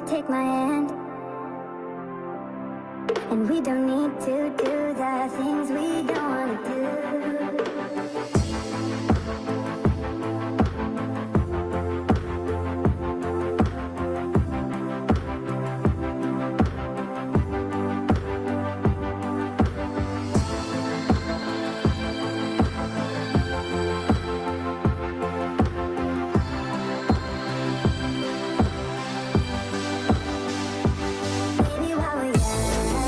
take my hand, and we don't need to do the things we don't wanna do. Baby, while we're young,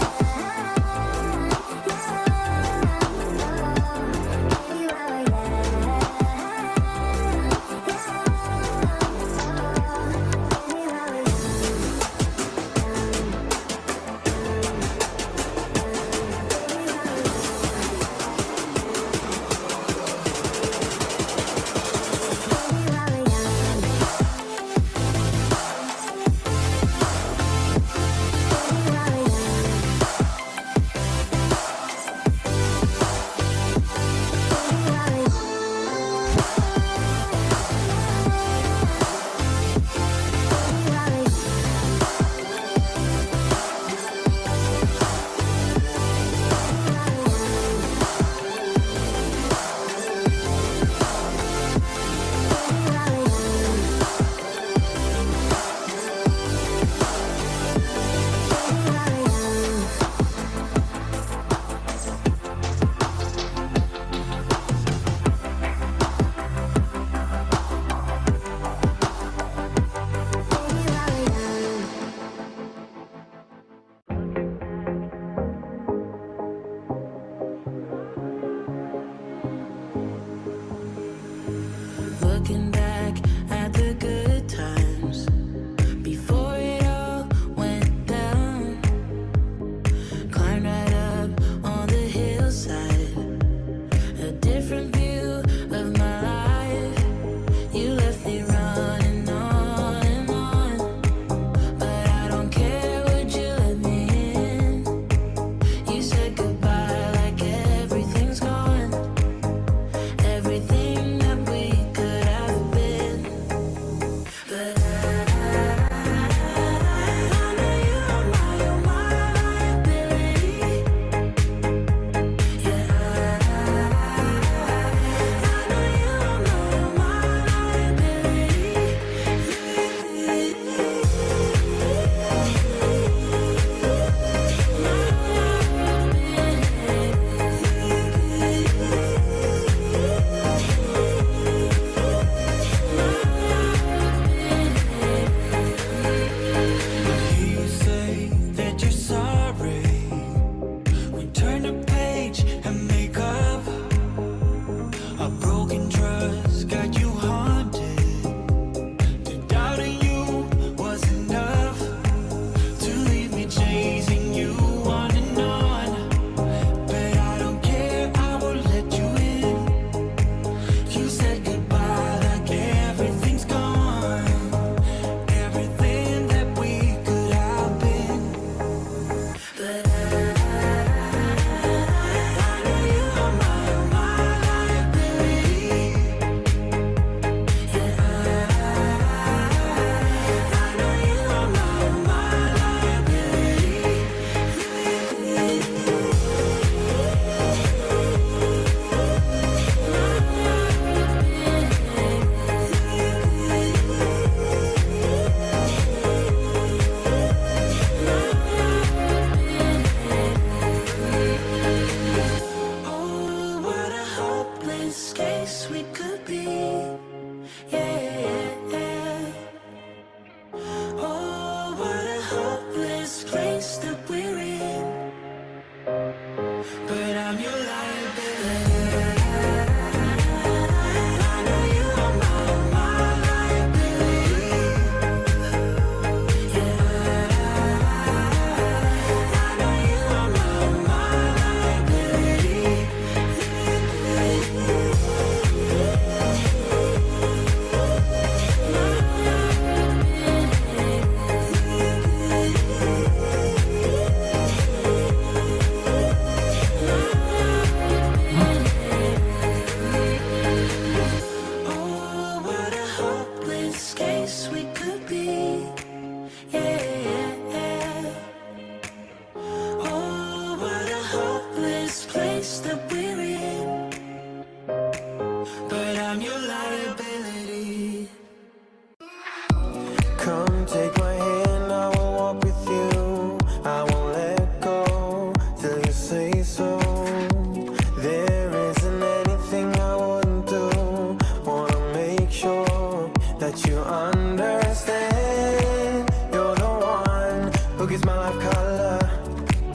who gives my life color.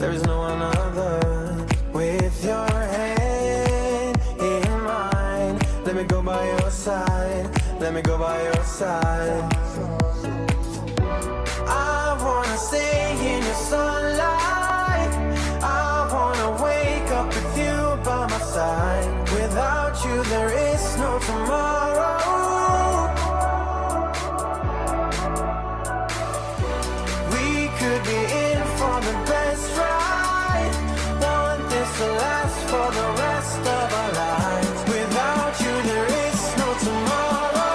There is no another. With your hand in mine, let me go by your side. Let me go by your side. I wanna stay in your sunlight. I wanna wake up with you by my side. Without you there is no tomorrow. We could be in for the best ride. Want this to last for the rest of our lives. Without you there is no tomorrow.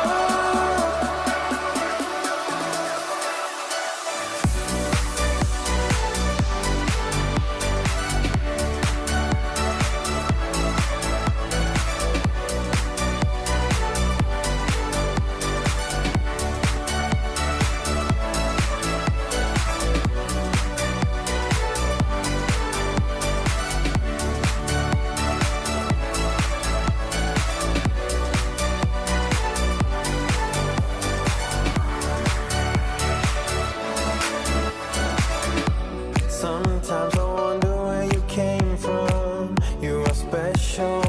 Sometimes I wonder where you came from. You are special,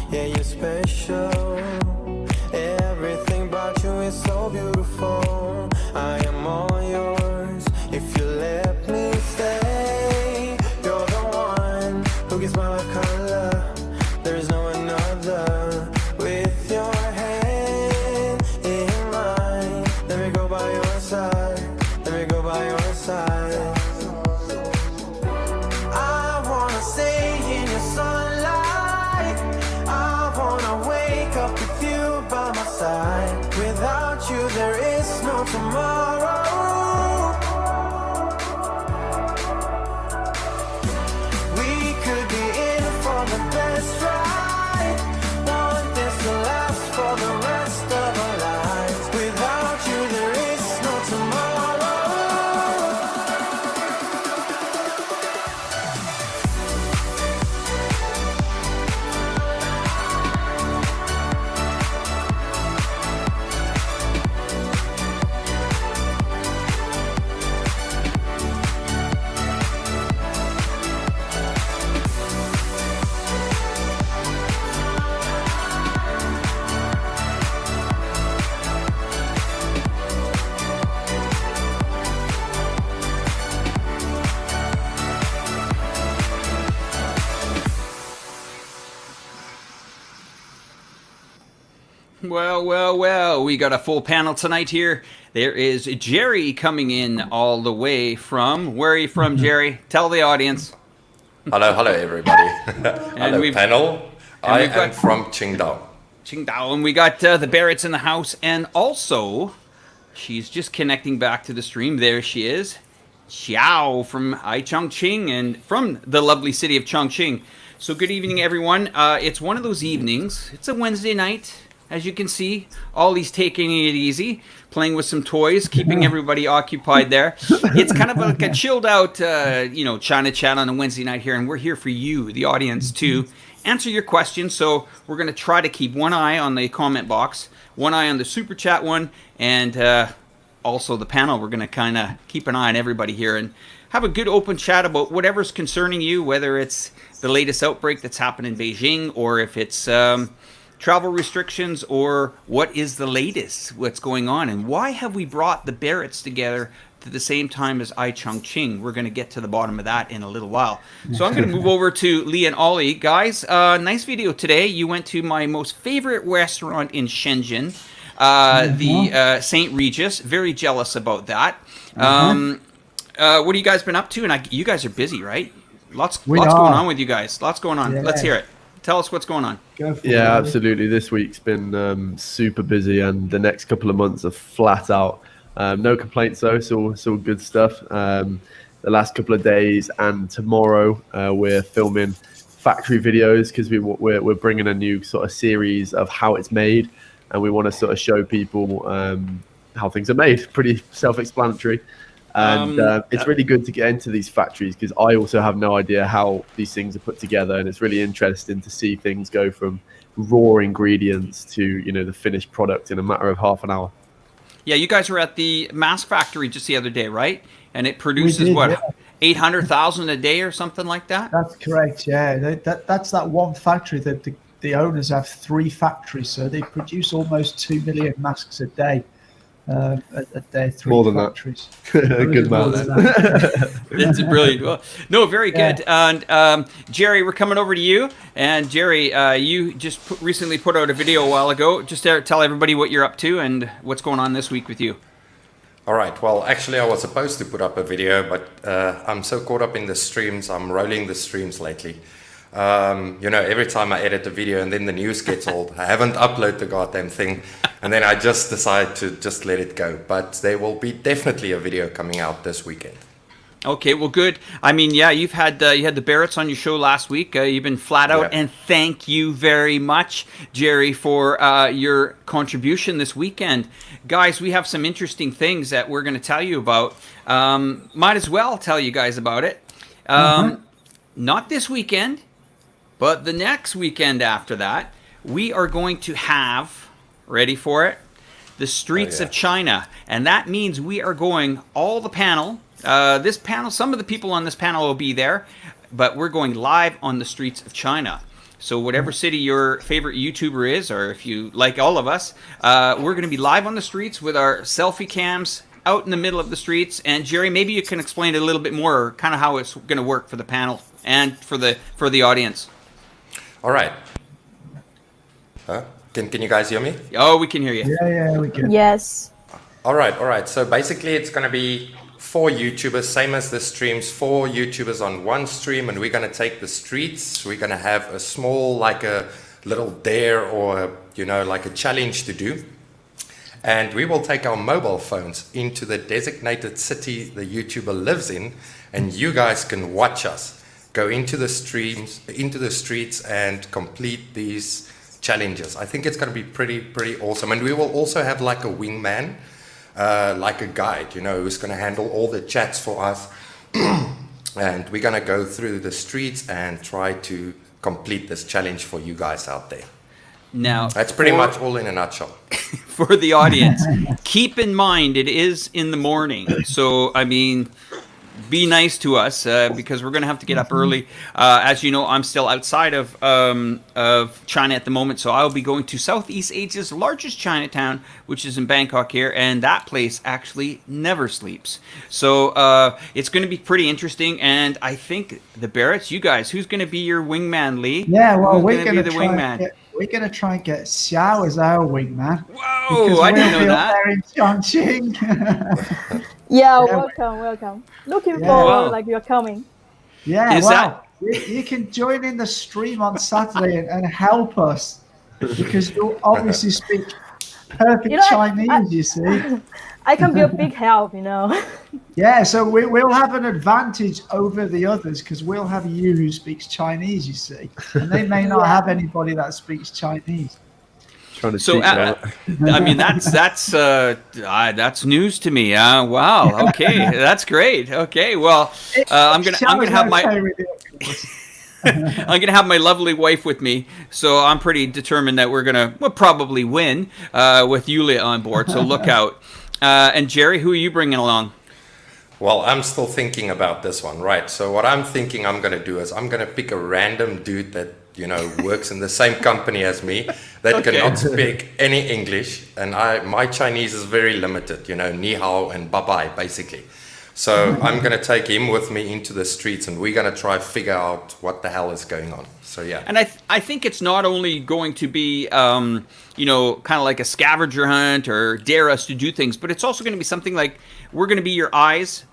yeah, you're special. Everything about you is so beautiful. I am all yours if you let me stay. You're the one who gives my life color. There is no another. With your hand in mine, let me go by your side. Let me go by your side. Stay in your sunlight. I wanna wake up with you by my side. Without you there is no tomorrow. We could be in for the best ride. Want this to last for the rest of our lives. Without you there is no tomorrow. Well, we got a full panel tonight here. There is Jerry coming in all the way from, where are you from, Jerry? Tell the audience. Hello, everybody. Hello, panel. I am from Qingdao. And we got the Barretts in the house, and also, she's just connecting back to the stream. There she is. Xiao from iChongqing and from the lovely city of Chongqing. So good evening, everyone. It's one of those evenings. It's a Wednesday night. As you can see, Ollie's taking it easy, playing with some toys, keeping everybody occupied there. It's kind of like a chilled out, China chat on a Wednesday night here, and we're here for you, the audience, to answer your questions. So we're going to try to keep one eye on the comment box, one eye on the super chat one, and also the panel. We're going to kind of keep an eye on everybody here and have a good open chat about whatever's concerning you, whether it's the latest outbreak that's happened in Beijing, or if it's travel restrictions, or what is the latest, what's going on, and why have we brought the Barretts together at the same time as iChongqing? We're going to get to the bottom of that in a little while. So I'm going to move over to Lee and Ollie. Guys, nice video today. You went to my most favorite restaurant in Shenzhen, the St. Regis. Very jealous about that. What have you guys been up to? And you guys are busy, right? Lots going on with you guys. Lots going on. Yeah. Let's hear it. Tell us what's going on. Yeah, absolutely. This week's been super busy, and the next couple of months are flat out. No complaints though, it's all good stuff. The last couple of days and tomorrow we're filming factory videos because we're bringing a new sort of series of how it's made, and we want to sort of show people how things are made. Pretty self-explanatory. And it's really good to get into these factories because I also have no idea how these things are put together, and it's really interesting to see things go from raw ingredients to the finished product in a matter of half an hour. Yeah, you guys were at the mask factory just the other day, right? And it produces what, 800,000 a day or something like that? That's correct. Yeah, that's that one factory. That the owners have 3 factories, so they produce almost 2 million masks a day. At their 3 More than factories. Good man. That's brilliant. Well, no, very good. And Jerry, we're coming over to you. And Jerry, you just recently put out a video a while ago. Just tell everybody what you're up to and what's going on this week with you. All right. Well, actually, I was supposed to put up a video, but I'm so caught up in the streams. I'm rolling the streams lately. Every time I edit a video and then the news gets old, I haven't uploaded the goddamn thing, and then I just decide to just let it go. But there will be definitely a video coming out this weekend. Okay, well, good. I mean, yeah, you had the Barretts on your show last week. You've been flat out, and thank you very much, Jerry, for your contribution this weekend. Guys, we have some interesting things that we're going to tell you about. Might as well tell you guys about it. Not this weekend, but the next weekend after that, we are going to have, ready for it, the streets of China. And that means we are going, all the panel, this panel, some of the people on this panel will be there, but we're going live on the streets of China. So whatever city your favorite YouTuber is, or if you like all of us, we're going to be live on the streets with our selfie cams out in the middle of the streets. And Jerry, maybe you can explain it a little bit more, kind of how it's going to work for the panel and for the audience. All right. Can you guys hear me? Oh, we can hear you. Yeah, we can. Yes. All right. So basically, it's going to be 4 YouTubers, same as the streams, 4 YouTubers on one stream, and we're going to take the streets. We're going to have a small, like a little dare or, like a challenge to do. And we will take our mobile phones into the designated city the YouTuber lives in, and you guys can watch us go into the streets and complete these challenges. I think it's going to be pretty awesome. And we will also have like a wingman, like a guide, who's going to handle all the chats for us. And we're going to go through the streets and try to complete this challenge for you guys out there. Now, that's pretty much all in a nutshell. For the audience, keep in mind it is in the morning. So, I mean, be nice to us because we're going to have to get up early. As you know, I'm still outside of China at the moment, so I'll be going to Southeast Asia's largest Chinatown, which is in Bangkok here, and that place actually never sleeps. So it's going to be pretty interesting, and I think the Barretts, you guys, who's going to be your wingman, Lee? Yeah, well, we're going to be the wingman. We're going to try and get Xiao as our wingman. Whoa, I didn't know that. There in Chongqing. Yeah, welcome. Looking forward, like you're coming. Yeah, you can join in the stream on Saturday and help us because you'll obviously speak perfect Chinese, you see. I can be a big help, Yeah, so we'll have an advantage over the others because we'll have you who speaks Chinese, you see. And they may not have anybody that speaks Chinese. So, I mean, that's news to me. Wow. Okay, that's great. Okay, well, I'm gonna have my I'm gonna have my lovely wife with me, so I'm pretty determined that we'll probably win with Yulia on board. So look out. And Jerry, who are you bringing along? Well, I'm still thinking about this one, right? So what I'm thinking I'm going to do is I'm going to pick a random dude that, works in the same company as me that cannot speak any English. And my Chinese is very limited, ni hao and bye-bye, basically. So I'm going to take him with me into the streets and we're going to try figure out what the hell is going on. So, yeah. And I think it's not only going to be, kind of like a scavenger hunt or dare us to do things, but it's also going to be something like we're going to be your eyes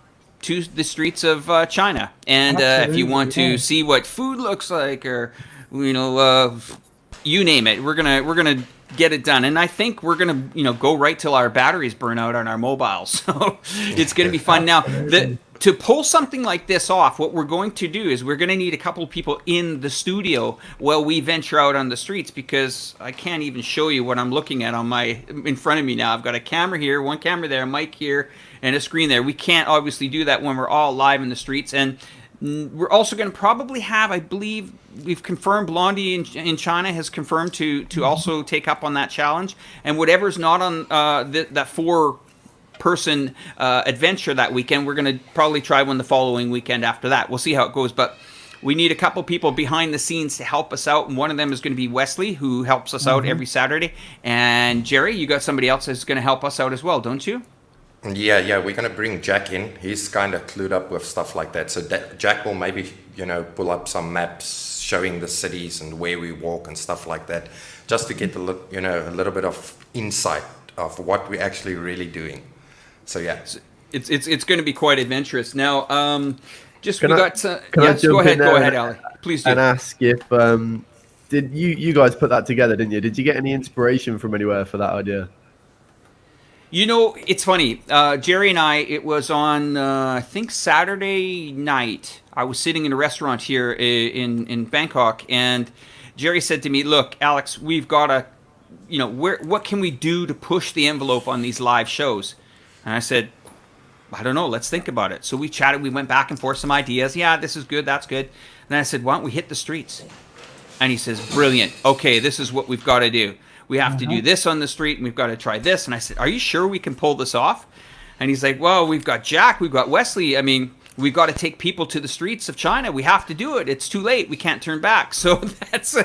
to the streets of China. And if you want to see what food looks like or, you name it, we're gonna get it done. And I think we're gonna, go right till our batteries burn out on our mobiles. So it's gonna be fun. Now, to pull something like this off, what we're going to do is we're gonna need a couple of people in the studio while we venture out on the streets, because I can't even show you what I'm looking at in front of me now. I've got a camera here, one camera there, a mic here, and a screen there. We can't obviously do that when we're all live in the streets. And We're also going to probably have, I believe, we've confirmed Blondie in China has confirmed to also take up on that challenge. And whatever's not on that 4-person adventure that weekend, we're going to probably try one the following weekend after that. We'll see how it goes. But we need a couple people behind the scenes to help us out. And one of them is going to be Wesley, who helps us out every Saturday. And Jerry, you got somebody else that's going to help us out as well, don't you? Yeah, we're going to bring Jack in. He's kind of clued up with stuff like that. So Jack will maybe, pull up some maps showing the cities and where we walk and stuff like that, just to get a little bit of insight of what we're actually really doing. So yeah, it's going to be quite adventurous. Now, go ahead, Ali. Please do. And ask if did you guys put that together, didn't you? Did you get any inspiration from anywhere for that idea? It's funny. Jerry and I, it was on, I think, Saturday night. I was sitting in a restaurant here in Bangkok, and Jerry said to me, look, Alex, we've got to, what can we do to push the envelope on these live shows? And I said, I don't know, let's think about it. So we chatted, we went back and forth some ideas. Yeah, this is good, that's good. And then I said, why don't we hit the streets? And he says, brilliant. Okay, this is what we've got to do. We have to do this on the street, and we've got to try this. And I said, are you sure we can pull this off? And he's like, well, we've got Jack, we've got Wesley. I mean, we've got to take people to the streets of China. We have to do it. It's too late. We can't turn back. So that's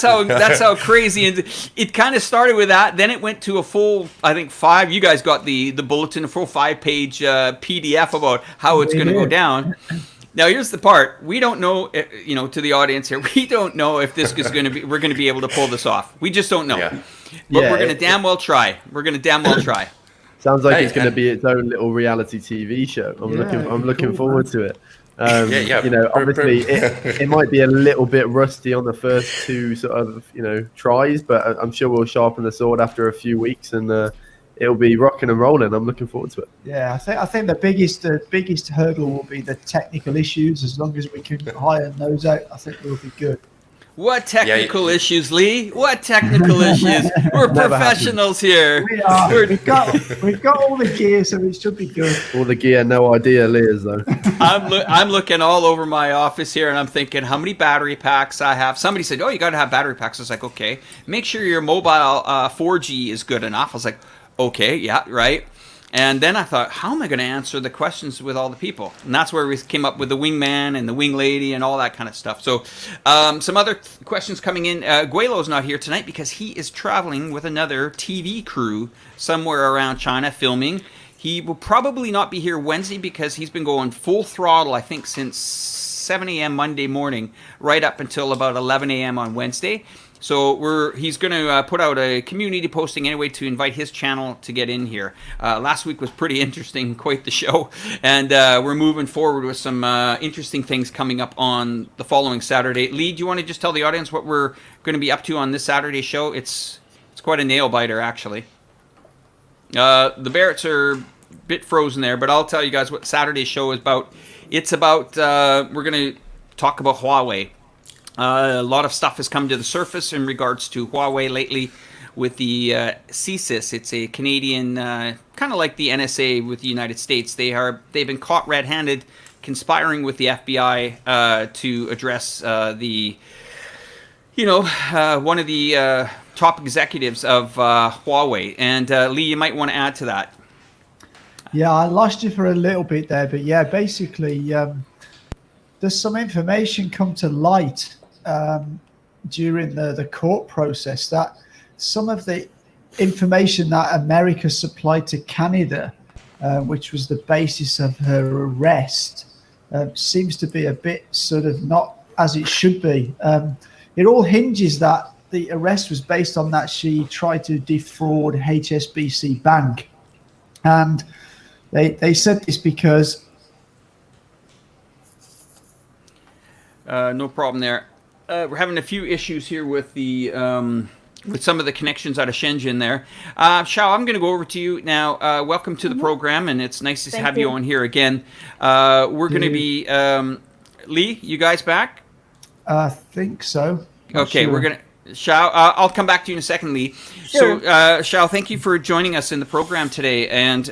how crazy. And it kind of started with that. Then it went to a full, I think, 5. You guys got the bulletin, a full 5-page PDF about how it's going to go down. Now, here's the part. We don't know, to the audience here, we don't know if this is going to be, we're going to be able to pull this off. We just don't know. Yeah. But we're going to damn well try. Sounds like it's going to be its own little reality TV show. I'm looking forward to it. Obviously it might be a little bit rusty on the first 2 sort of, tries, but I'm sure we'll sharpen the sword after a few weeks, and it'll be rocking and rolling. I'm looking forward to it. Yeah, I think the biggest hurdle will be the technical issues. As long as we can iron those out, I think we'll be good. What technical issues, Lee? What technical issues? We're professionals here. We are. We've got all the gear, so it should be good. All the gear, no idea, Leah's though. I'm looking all over my office here, and I'm thinking how many battery packs I have. Somebody said, "Oh, you got to have battery packs." I was like, "Okay, make sure your mobile 4G is good enough." I was like, "Okay, yeah, right." And then I thought, how am I going to answer the questions with all the people? And that's where we came up with the wingman and the wing lady and all that kind of stuff. So some other questions coming in. Guelo's not here tonight because he is traveling with another TV crew somewhere around China filming. He will probably not be here Wednesday because he's been going full throttle, I think, since 7 a.m. Monday morning right up until about 11 a.m. on Wednesday. So he's going to put out a community posting anyway to invite his channel to get in here. Last week was pretty interesting, quite the show. And we're moving forward with some interesting things coming up on the following Saturday. Lee, do you want to just tell the audience what we're going to be up to on this Saturday show? It's quite a nail-biter, actually. The Barretts are a bit frozen there, but I'll tell you guys what Saturday's show is about. It's about, we're going to talk about Huawei. A lot of stuff has come to the surface in regards to Huawei lately with the CSIS. It's a Canadian, kind of like the NSA with the United States. They've been caught red-handed conspiring with the FBI to address one of the top executives of Huawei. And Lee, you might want to add to that. Yeah, I lost you for a little bit there, but yeah, basically, there's some information come to light during the court process that some of the information that America supplied to Canada, which was the basis of her arrest, seems to be a bit sort of not as it should be. It all hinges that the arrest was based on that she tried to defraud HSBC Bank. And they said this because... no problem there. We're having a few issues here with the with some of the connections out of Shenzhen there. Xiao, I'm going to go over to you now. Welcome to the program, and it's nice to have you on here again. We're going to be... Lee, you guys back? I think so. Okay, sure. we're going to... Xiao, I'll come back to you in a second, Lee. Sure. So, Xiao, thank you for joining us in the program today. And,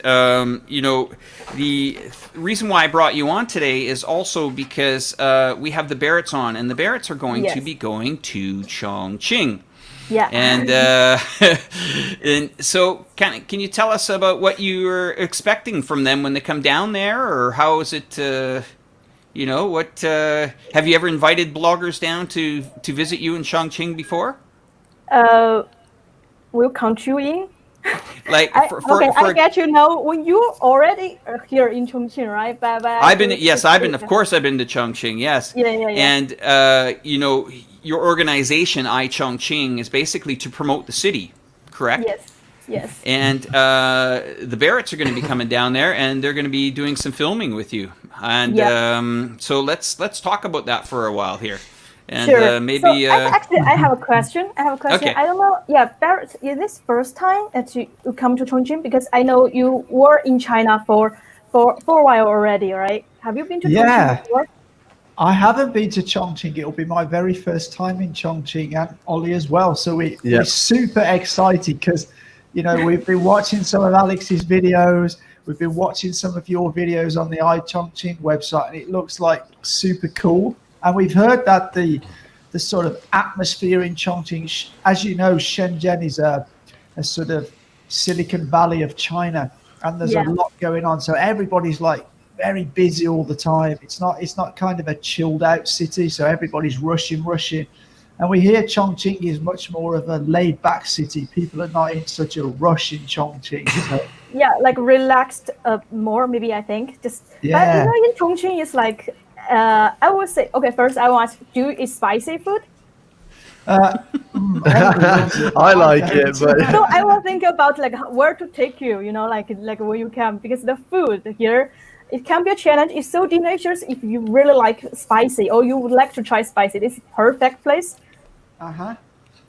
the reason why I brought you on today is also because we have the Barretts on, and the Barretts are going to Yes. be going to Chongqing. Yeah. And, and so, can you tell us about what you're expecting from them when they come down there, or how is it? What have you ever invited bloggers down to visit you in Chongqing before? Will count you in. Like, I get you now. When you already are here in Chongqing, right? But I've been to Chongqing, yes. Yeah. And your organization, iChongqing, is basically to promote the city, correct? Yes. And the Barretts are going to be coming down there, and they're going to be doing some filming with you. And so let's talk about that for a while here. And sure. maybe so I have a question. Okay. I don't know. Yeah, Barrett, is this first time that you come to Chongqing? Because I know you were in China for a while already, right? Have you been to Chongqing before? I haven't been to Chongqing. It'll be my very first time in Chongqing, and Ollie as well. So we're super excited because, we've been watching some of Alex's videos. We've been watching some of your videos on the iChongqing website, and it looks like super cool. And we've heard that the sort of atmosphere in Chongqing, as you know, Shenzhen is a sort of Silicon Valley of China, and there's a lot going on. So everybody's like very busy all the time. It's not kind of a chilled out city. So everybody's rushing. And we hear Chongqing is much more of a laid back city. People are not in such a rush in Chongqing. So. Yeah, like relaxed more, maybe I think. But in Chongqing is like, I would say, okay, first I want to ask, do you eat spicy food? I like it, but so I will think about like where to take you, like when you come, because the food here, it can be a challenge. It's so delicious if you really like spicy or you would like to try spicy. This is perfect place.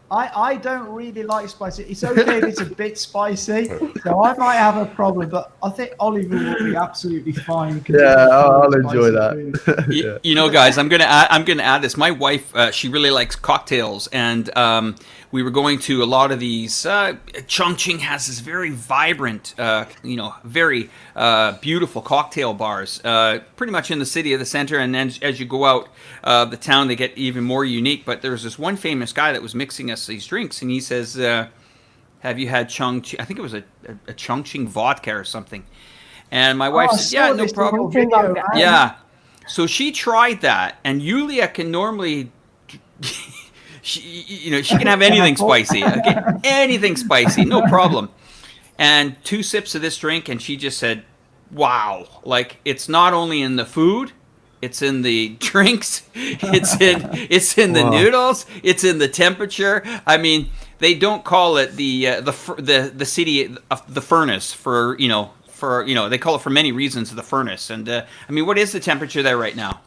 I don't really like spicy. It's okay if it's a bit spicy, so I might have a problem, but I think Oliver will be absolutely fine. I'll enjoy that. Guys, I'm gonna add this. My wife, she really likes cocktails, and we were going to a lot of these. Chongqing has this very vibrant, very beautiful cocktail bars, pretty much in the city of the center. And then as you go out the town, they get even more unique. But there's this one famous guy that was mixing us these drinks, and he says, "Have you had Chongqing?" I think it was a Chongqing vodka or something. And my wife said, "Yeah, no problem." Yeah. So she tried that, and Yulia can normally. She can have anything spicy. Okay? Anything spicy, no problem. And 2 sips of this drink, and she just said, "Wow! Like it's not only in the food, it's in the drinks, it's in the noodles, it's in the temperature. I mean, they don't call it the city of the furnace for they call it for many reasons the furnace. And I mean, what is the temperature there right now?"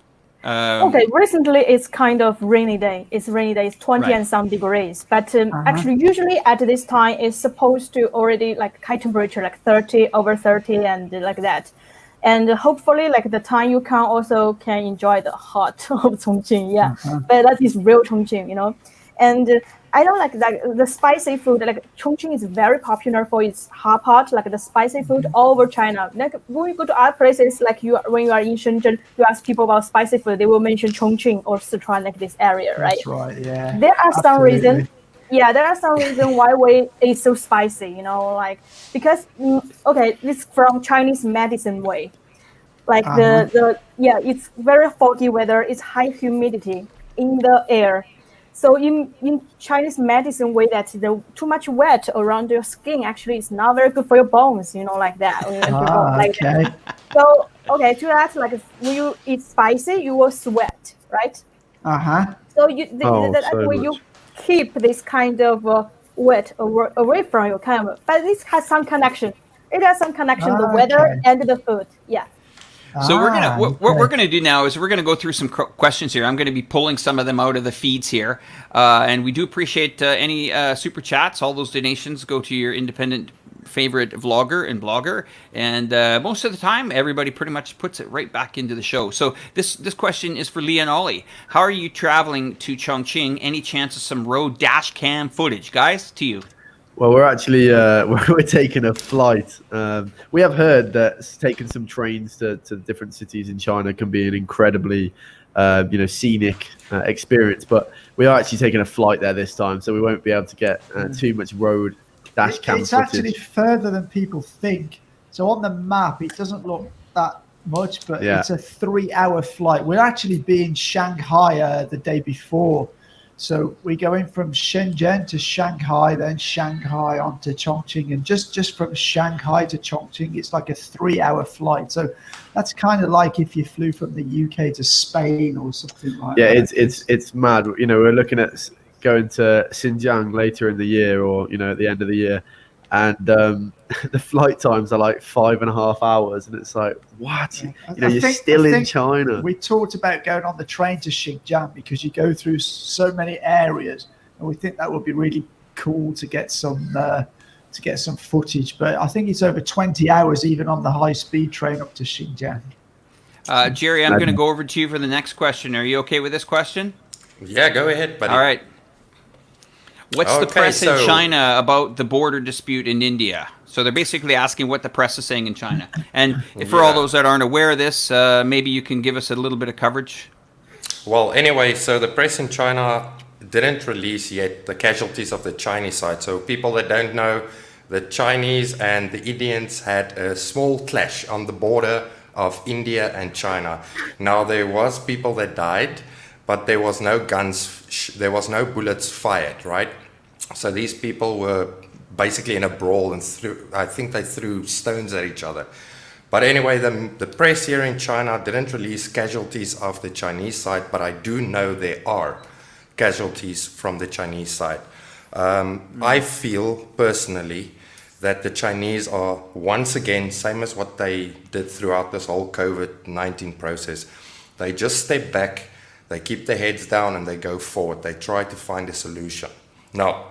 Okay, recently it's kind of rainy day. It's 20 and some degrees. But actually, usually at this time, it's supposed to already like high temperature, like 30, over 30, and like that. And hopefully, like the time you can enjoy the hot of Chongqing. Yeah, but that is real Chongqing, And I don't like that the spicy food. Like Chongqing is very popular for its hot pot, like the spicy food all over China. Like when you go to other places, like when you are in Shenzhen, you ask people about spicy food, they will mention Chongqing or Sichuan, like this area, right? That's right. Yeah. There are some reasons. Yeah, there are some reasons why it's so spicy. Because it's from Chinese medicine way. Like it's very foggy weather. It's high humidity in the air. So in Chinese medicine way, that the too much wet around your skin actually is not very good for your bones, like that. That. So to that, like when you eat spicy, you will sweat, right? So you keep this kind of wet away from your camera, but this has some connection. It has some connection, the weather and the food. Yeah. So what we're gonna do now is we're gonna go through some questions here. I'm gonna be pulling some of them out of the feeds here, and we do appreciate any super chats. All those donations go to your independent favorite vlogger and blogger, and most of the time, everybody pretty much puts it right back into the show. So this question is for Lee and Ollie. How are you traveling to Chongqing? Any chance of some road dash cam footage, guys? To you. Well, we're actually we're taking a flight. We have heard that taking some trains to different cities in China can be an incredibly scenic experience, but we are actually taking a flight there this time, so we won't be able to get too much road dash cam It's footage. actually further than people think. So on the map, it doesn't look that much, but it's a 3-hour flight. We're actually being Shanghai the day before. So we're going from Shenzhen to Shanghai, then Shanghai on to Chongqing. And just from Shanghai to Chongqing, it's like a 3-hour flight. So that's kind of like if you flew from the UK to Spain or something like that. Yeah, it's mad. We're looking at going to Xinjiang later in the year, or at the end of the year, and the flight times are like 5.5 hours, and it's like, what? You're still in China. We talked about going on the train to Xinjiang because you go through so many areas, and we think that would be really cool to get some footage. But I think it's over 20 hours even on the high-speed train up to Xinjiang. Jerry, I'm going to go over to you for the next question. Are you okay with this question? Yeah, go ahead, buddy. All right. What's the press in China about the border dispute in India? So they're basically asking what the press is saying in China. And for all those that aren't aware of this, maybe you can give us a little bit of coverage. Well, anyway, so the press in China didn't release yet the casualties of the Chinese side. So people that don't know, the Chinese and the Indians had a small clash on the border of India and China. Now, there was people that died, but there was no guns, there was no bullets fired, right? So these people were basically in a brawl, and I think they threw stones at each other. But anyway, the press here in China didn't release casualties of the Chinese side, but I do know there are casualties from the Chinese side. I feel personally that the Chinese are once again, same as what they did throughout this whole COVID-19 process. They just step back, they keep their heads down, and they go forward. They try to find a solution. Now,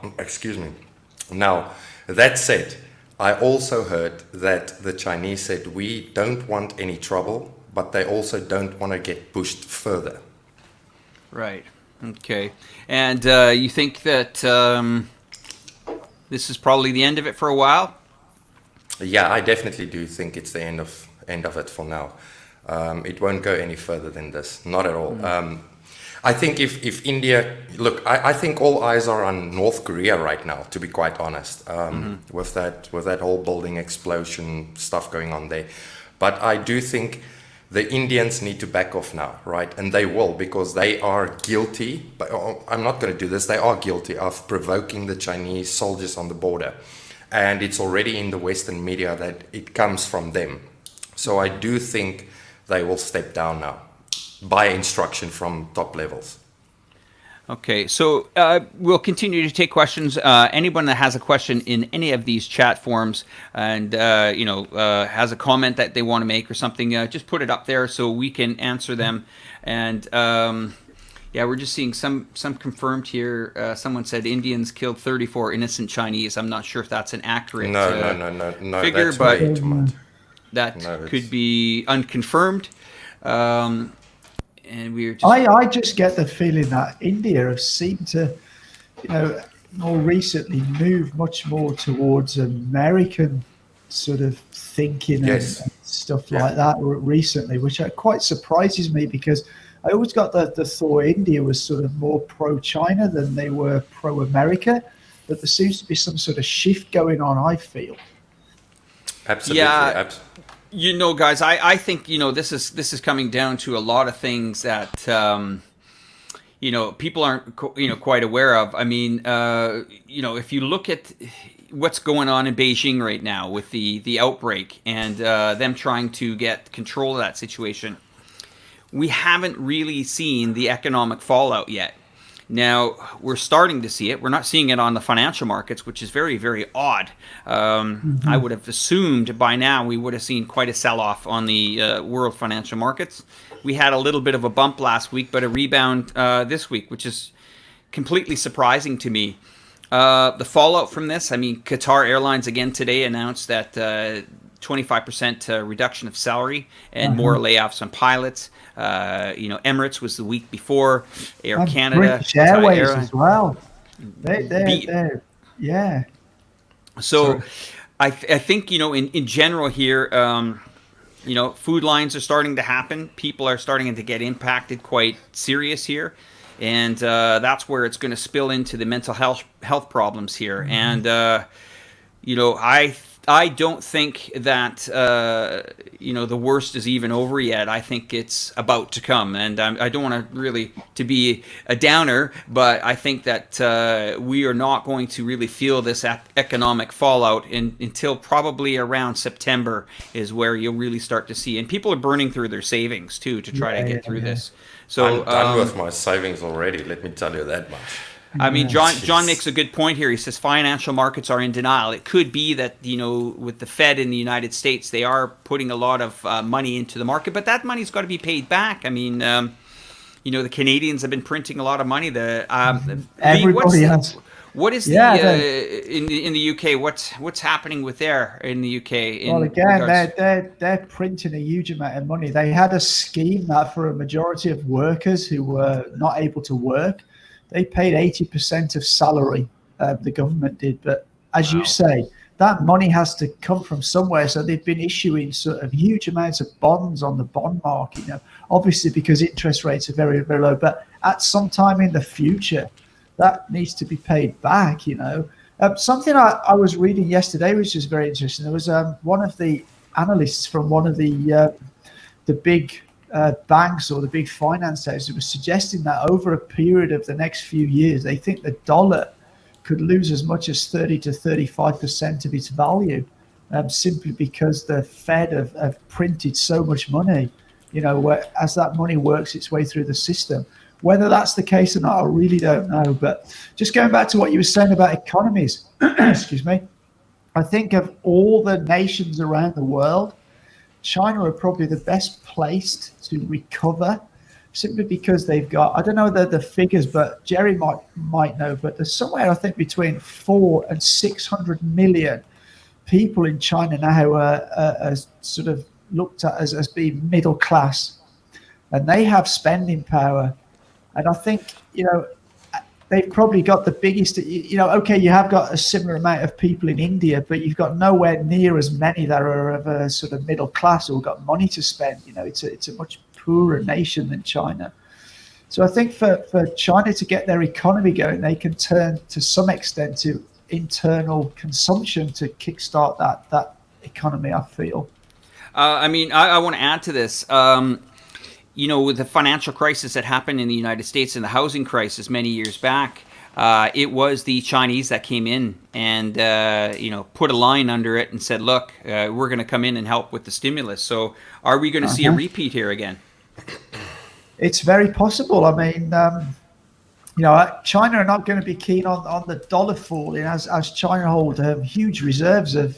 that said, I also heard that the Chinese said we don't want any trouble, but they also don't want to get pushed further. Right. Okay. And you think that this is probably the end of it for a while? Yeah, I definitely do think it's the end of it for now. It won't go any further than this, not at all. I think if India, look, I think all eyes are on North Korea right now, to be quite honest, with that whole building explosion stuff going on there. But I do think the Indians need to back off now, right? And they will, because they are guilty, but I'm not going to do this, they are guilty of provoking the Chinese soldiers on the border. And it's already in the Western media that it comes from them. So I do think they will step down now, by instruction from top levels. Okay, so we'll continue to take questions. Anyone that has a question in any of these chat forums and has a comment that they want to make or something, just put it up there so we can answer them. And we're just seeing some confirmed here. Someone said Indians killed 34 innocent Chinese. I'm not sure if that's an accurate figure, that's but way too much. That could be unconfirmed. And we were just... I just get the feeling that India have seemed to, more recently move much more towards American sort of thinking and stuff like that recently, which quite surprises me, because I always got the thought India was sort of more pro-China than they were pro-America, but there seems to be some sort of shift going on, I feel. Absolutely. Yeah. Guys, I think, this is coming down to a lot of things that, people aren't, quite aware of. I mean, if you look at what's going on in Beijing right now with the outbreak and them trying to get control of that situation, we haven't really seen the economic fallout yet. Now, we're starting to see it. We're not seeing it on the financial markets, which is very, very odd. I would have assumed by now we would have seen quite a sell-off on the world financial markets. We had a little bit of a bump last week, but a rebound this week, which is completely surprising to me. The fallout from this, I mean, Qatar Airlines again today announced that 25% reduction of salary and more layoffs on pilots. Emirates was the week before, Air And Canada, British Thai Airways Airlines. as well. Be- They're yeah. So Sorry. I think, in general here, food lines are starting to happen. People are starting to get impacted quite serious here. And that's where it's going to spill into the mental health problems here. And, I don't think that, the worst is even over yet. I think it's about to come. And I don't want to really to be a downer, but I think that we are not going to really feel this economic fallout until probably around September is where you'll really start to see. And people are burning through their savings, too, to try to get through this. So I'm done with my savings already, let me tell you that much. I mean, John makes a good point here. He says financial markets are in denial. It could be that, with the Fed in the United States, they are putting a lot of money into the market, but that money's got to be paid back. I mean, the Canadians have been printing a lot of money. Everybody has. What is in the UK? What's happening with there in the UK? Well, again, they're printing a huge amount of money. They had a scheme that for a majority of workers who were not able to work, they paid 80% of salary. The government did, but as you say, that money has to come from somewhere. So they've been issuing sort of huge amounts of bonds on the bond market. Obviously because interest rates are very, very low. But at some time in the future, that needs to be paid back. Something I was reading yesterday, which is very interesting. There was one of the analysts from one of the big banks or the big finance houses was suggesting that over a period of the next few years, they think the dollar could lose as much as 30 to 35% of its value, simply because the Fed have printed so much money. As that money works its way through the system. Whether that's the case or not, I really don't know. But just going back to what you were saying about economies, excuse me, I think of all the nations around the world, China are probably the best placed to recover, simply because they've got, I don't know the figures, but Jerry might know, but there's somewhere I think between 400 and 600 million people in China now who are sort of looked at as being middle class, and they have spending power. And I think, they've probably got the biggest, okay, you have got a similar amount of people in India, but you've got nowhere near as many that are of a sort of middle class or got money to spend. It's a much poorer nation than China. So I think for China to get their economy going, they can turn to some extent to internal consumption to kickstart that economy, I feel. I want to add to this. With the financial crisis that happened in the United States and the housing crisis many years back, it was the Chinese that came in and, put a line under it and said, look, we're going to come in and help with the stimulus. So are we going to see a repeat here again? It's very possible. I mean, China are not going to be keen on the dollar falling as China hold huge reserves of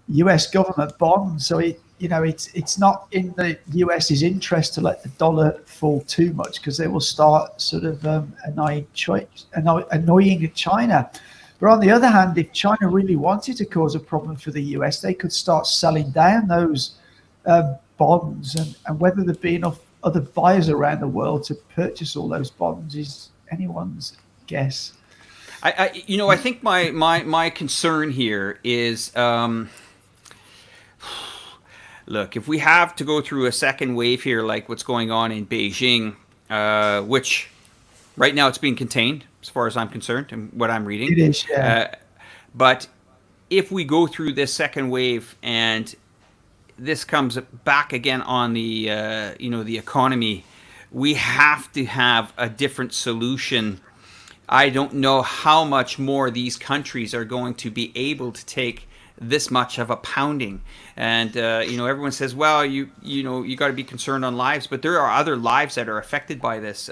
US government bonds. So it's not in the US's interest to let the dollar fall too much, because they will start sort of annoying China. But on the other hand, if China really wanted to cause a problem for the US, they could start selling down those bonds, and whether there'd be enough other buyers around the world to purchase all those bonds is anyone's guess. I think my concern here is, look, if we have to go through a second wave here, like what's going on in Beijing, which right now it's being contained as far as I'm concerned and what I'm reading. It is, yeah. But if we go through this second wave and this comes back again on the the economy, we have to have a different solution. I don't know how much more these countries are going to be able to take this much of a pounding. And everyone says, well, you got to be concerned on lives, but there are other lives that are affected by this.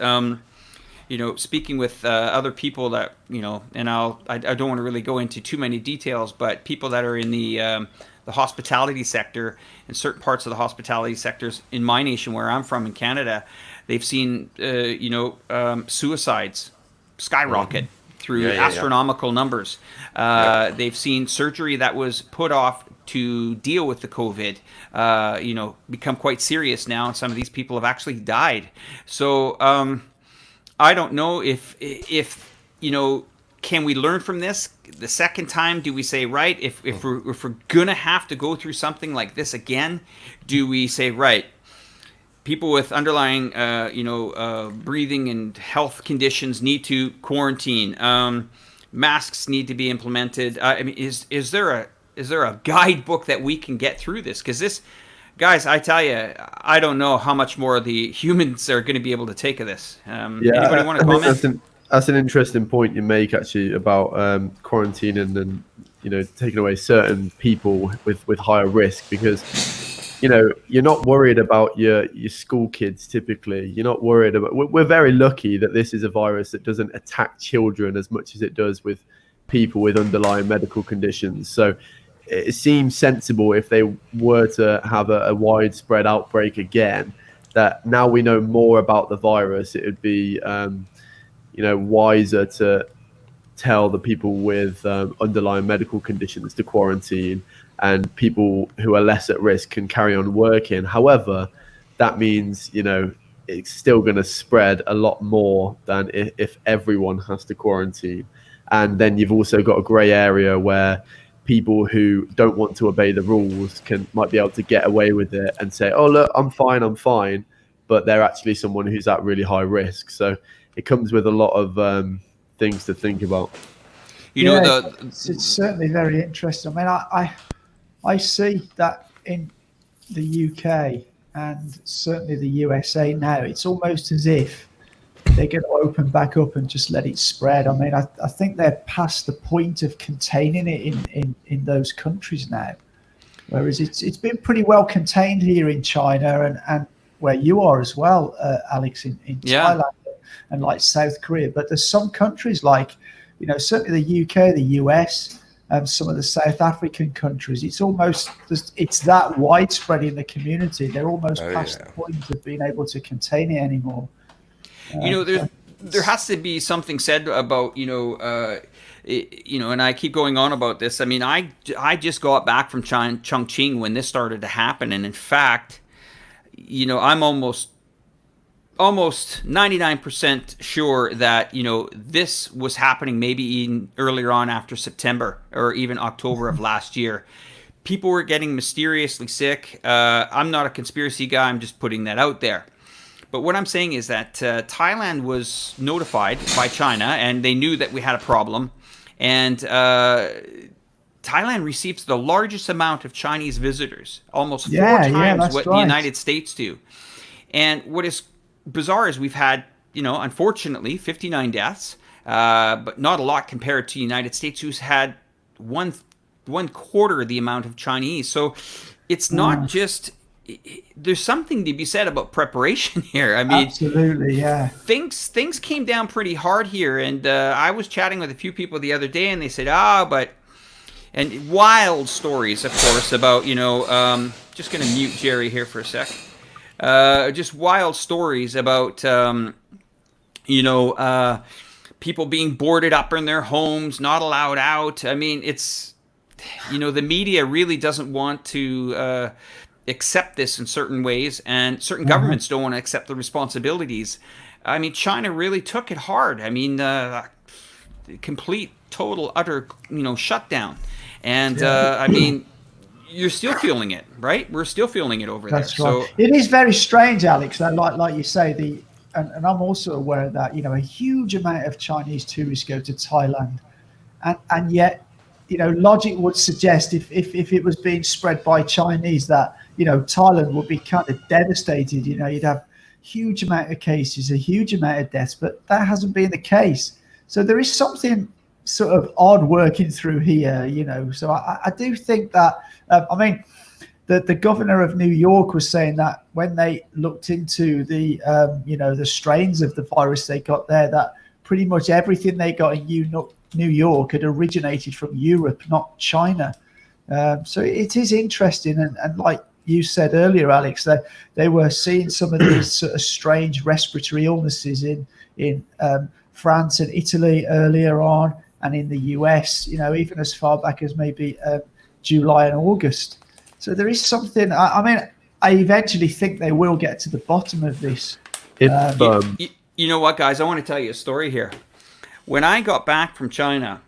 Speaking with other people that and I don't want to really go into too many details, but people that are in the hospitality sector, in certain parts of the hospitality sectors in my nation where I'm from in Canada, they've seen suicides skyrocket through astronomical numbers. They've seen surgery that was put off to deal with the COVID, become quite serious now, and some of these people have actually died. So I don't know if can we learn from this the second time? Do we say, right, if we're gonna have to go through something like this again, do we say, right, people with underlying breathing and health conditions need to quarantine, masks need to be implemented? I mean, is there a guidebook that we can get through this? Because this, guys, I tell you, I don't know how much more the humans are going to be able to take of this. Anybody want to comment? That's an interesting point you make, actually, about quarantining and taking away certain people with higher risk, because you're not worried about your school kids. Typically, you're not worried about. We're very lucky that this is a virus that doesn't attack children as much as it does with people with underlying medical conditions. So it seems sensible, if they were to have a widespread outbreak again, that now we know more about the virus, it would be wiser to tell the people with underlying medical conditions to quarantine, and people who are less at risk can carry on working. However, that means it's still going to spread a lot more than if everyone has to quarantine. And then you've also got a grey area where people who don't want to obey the rules might be able to get away with it and say, oh, look, I'm fine, but they're actually someone who's at really high risk. So it comes with a lot of things to think about. It's certainly very interesting. I mean, I see that in the UK and certainly the USA now. It's almost as if they're going to open back up and just let it spread. I mean, I think they're past the point of containing it in those countries now, whereas it's been pretty well contained here in China and where you are as well, Alex, in Thailand and like South Korea. But there's some countries like, certainly the UK, the US, some of the South African countries. It's that widespread in the community. They're almost past the point of being able to contain it anymore. There has to be something said about and I keep going on about this. I mean, I just got back from Chongqing when this started to happen, and in fact, I'm almost 99% sure that this was happening maybe even earlier on, after September or even October of last year. People were getting mysteriously sick. I'm not a conspiracy guy. I'm just putting that out there. But what I'm saying is that Thailand was notified by China, and they knew that we had a problem. And Thailand receives the largest amount of Chinese visitors, almost four times what the United States do. And what is bizarre is we've had, unfortunately, 59 deaths, but not a lot compared to the United States, who's had one quarter the amount of Chinese. So it's not just... There's something to be said about preparation here. I mean, absolutely, yeah. Things came down pretty hard here, and I was chatting with a few people the other day, and they said, and wild stories, of course, about just going to mute Jerry here for a sec. Just wild stories about people being boarded up in their homes, not allowed out. I mean, it's the media really doesn't want to accept this in certain ways, and certain governments don't want to accept the responsibilities. I mean, China really took it hard. I mean, complete, total, utter, shutdown. And I mean, you're still feeling it, right? We're still feeling it over there. That's right. So it is very strange, Alex. Like you say, and I'm also aware of that. A huge amount of Chinese tourists go to Thailand, and yet, logic would suggest if it was being spread by Chinese, that Thailand would be kind of devastated. You'd have huge amount of cases, a huge amount of deaths, but that hasn't been the case. So there is something sort of odd working through here. So I do think that. I mean, the governor of New York was saying that when they looked into the the strains of the virus they got there, that pretty much everything they got in New York had originated from Europe, not China. So it is interesting, and like you said earlier, Alex, that they were seeing some of these sort of strange respiratory illnesses in France and Italy earlier on, and in the US, even as far back as maybe July and August. So there is something. I mean, I eventually think they will get to the bottom of this. If You know what, guys? I want to tell you a story here. When I got back from China,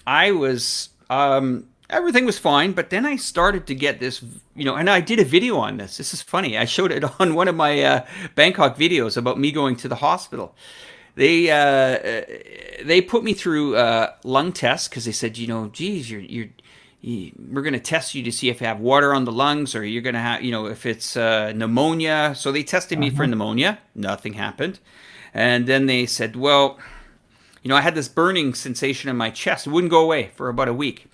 I was everything was fine, but then I started to get this, and I did a video on this. This is funny. I showed it on one of my Bangkok videos about me going to the hospital. They put me through lung tests because they said, geez, we're going to test you to see if you have water on the lungs, or you're going to have, if it's pneumonia. So they tested me for pneumonia. Nothing happened. And then they said, well, I had this burning sensation in my chest. It wouldn't go away for about a week.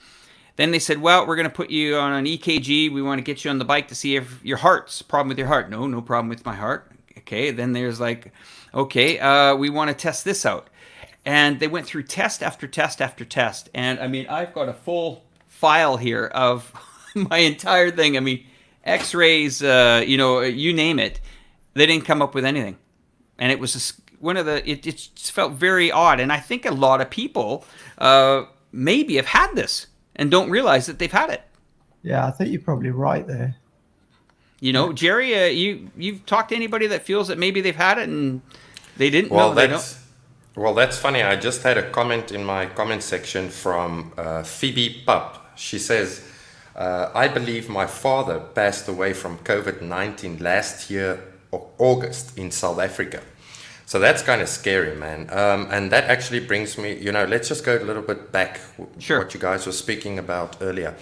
Then they said, well, we're going to put you on an EKG. We want to get you on the bike to see if your heart's problem with your heart. No problem with my heart. Okay. Then there's like, okay, we want to test this out. And they went through test after test after test. And I mean, I've got a full file here of my entire thing. I mean, x-rays, you name it. They didn't come up with anything. And it was it felt very odd. And I think a lot of people maybe have had this and don't realize that they've had it. Yeah, I think you're probably right there. Jerry, you've talked to anybody that feels that maybe they've had it and they didn't? Well, that's funny. I just had a comment in my comment section from Phoebe Pup. She says, I believe my father passed away from COVID-19 last year, August, in South Africa. So that's kind of scary, man. And that actually brings me, let's just go a little bit back, what you guys were speaking about earlier.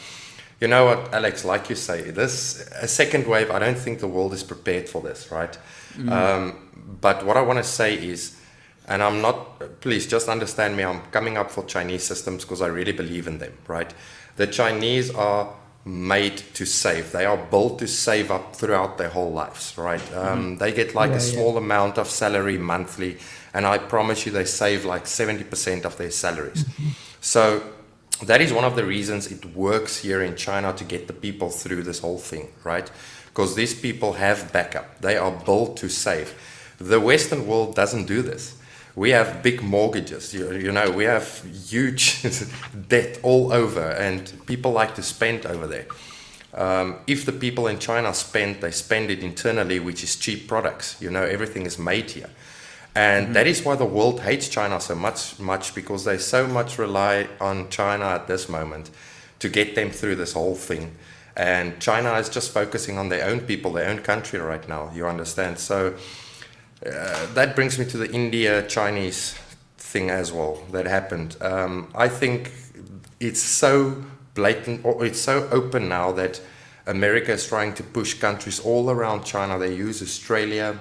You know what, Alex, like you say, a second wave, I don't think the world is prepared for this, right? But what I want to say is, and I'm not, please just understand me, I'm coming up for Chinese systems because I really believe in them, right? The Chinese are made to save. They are built to save up throughout their whole lives, right? They get like a small amount of salary monthly, and I promise you they save like 70% of their salaries. So that is one of the reasons it works here in China to get the people through this whole thing, right? Because these people have backup. They are built to save. The Western world doesn't do this. We have big mortgages, we have huge debt all over, and people like to spend over there. If the people in China spend, they spend it internally, which is cheap products. Everything is made here. And that is why the world hates China so much, because they so much rely on China at this moment to get them through this whole thing. And China is just focusing on their own people, their own country right now, you understand? So that brings me to the India-Chinese thing as well that happened. I think it's so blatant, or it's so open now that America is trying to push countries all around China. They use Australia,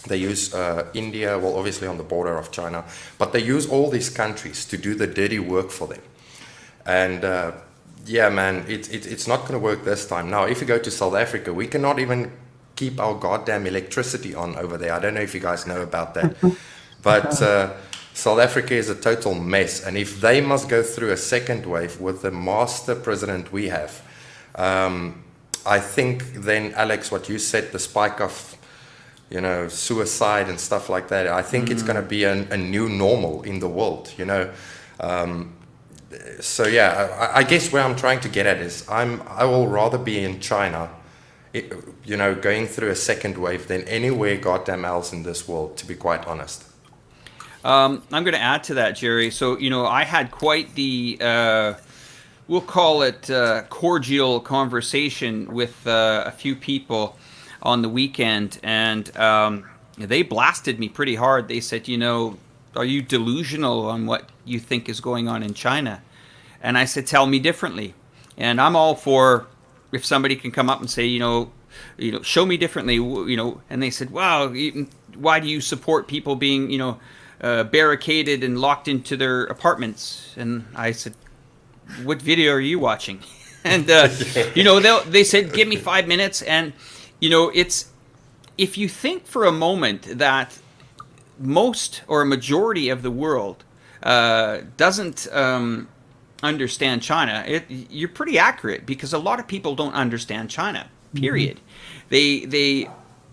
they use India, well, obviously on the border of China, but they use all these countries to do the dirty work for them. And yeah, man, it's not going to work this time. Now, if you go to South Africa, we cannot even keep our goddamn electricity on over there. I don't know if you guys know about that. But South Africa is a total mess. And if they must go through a second wave with the master president we have, I think then, Alex, what you said, the spike of, suicide and stuff like that, I think it's going to be a new normal in the world, So yeah, I guess where I'm trying to get at is I will rather be in China, going through a second wave than anywhere goddamn else in this world, to be quite honest. I'm going to add to that, Jerry. So, I had quite the, we'll call it cordial conversation with a few people on the weekend, and they blasted me pretty hard. They said, are you delusional on what you think is going on in China? And I said, tell me differently. And I'm all for, if somebody can come up and say, show me differently, and they said, wow, why do you support people being, barricaded and locked into their apartments? And I said, what video are you watching? And, they said, give me 5 minutes. And, it's, if you think for a moment that most or a majority of the world doesn't understand China, you're pretty accurate, because a lot of people don't understand China, period. They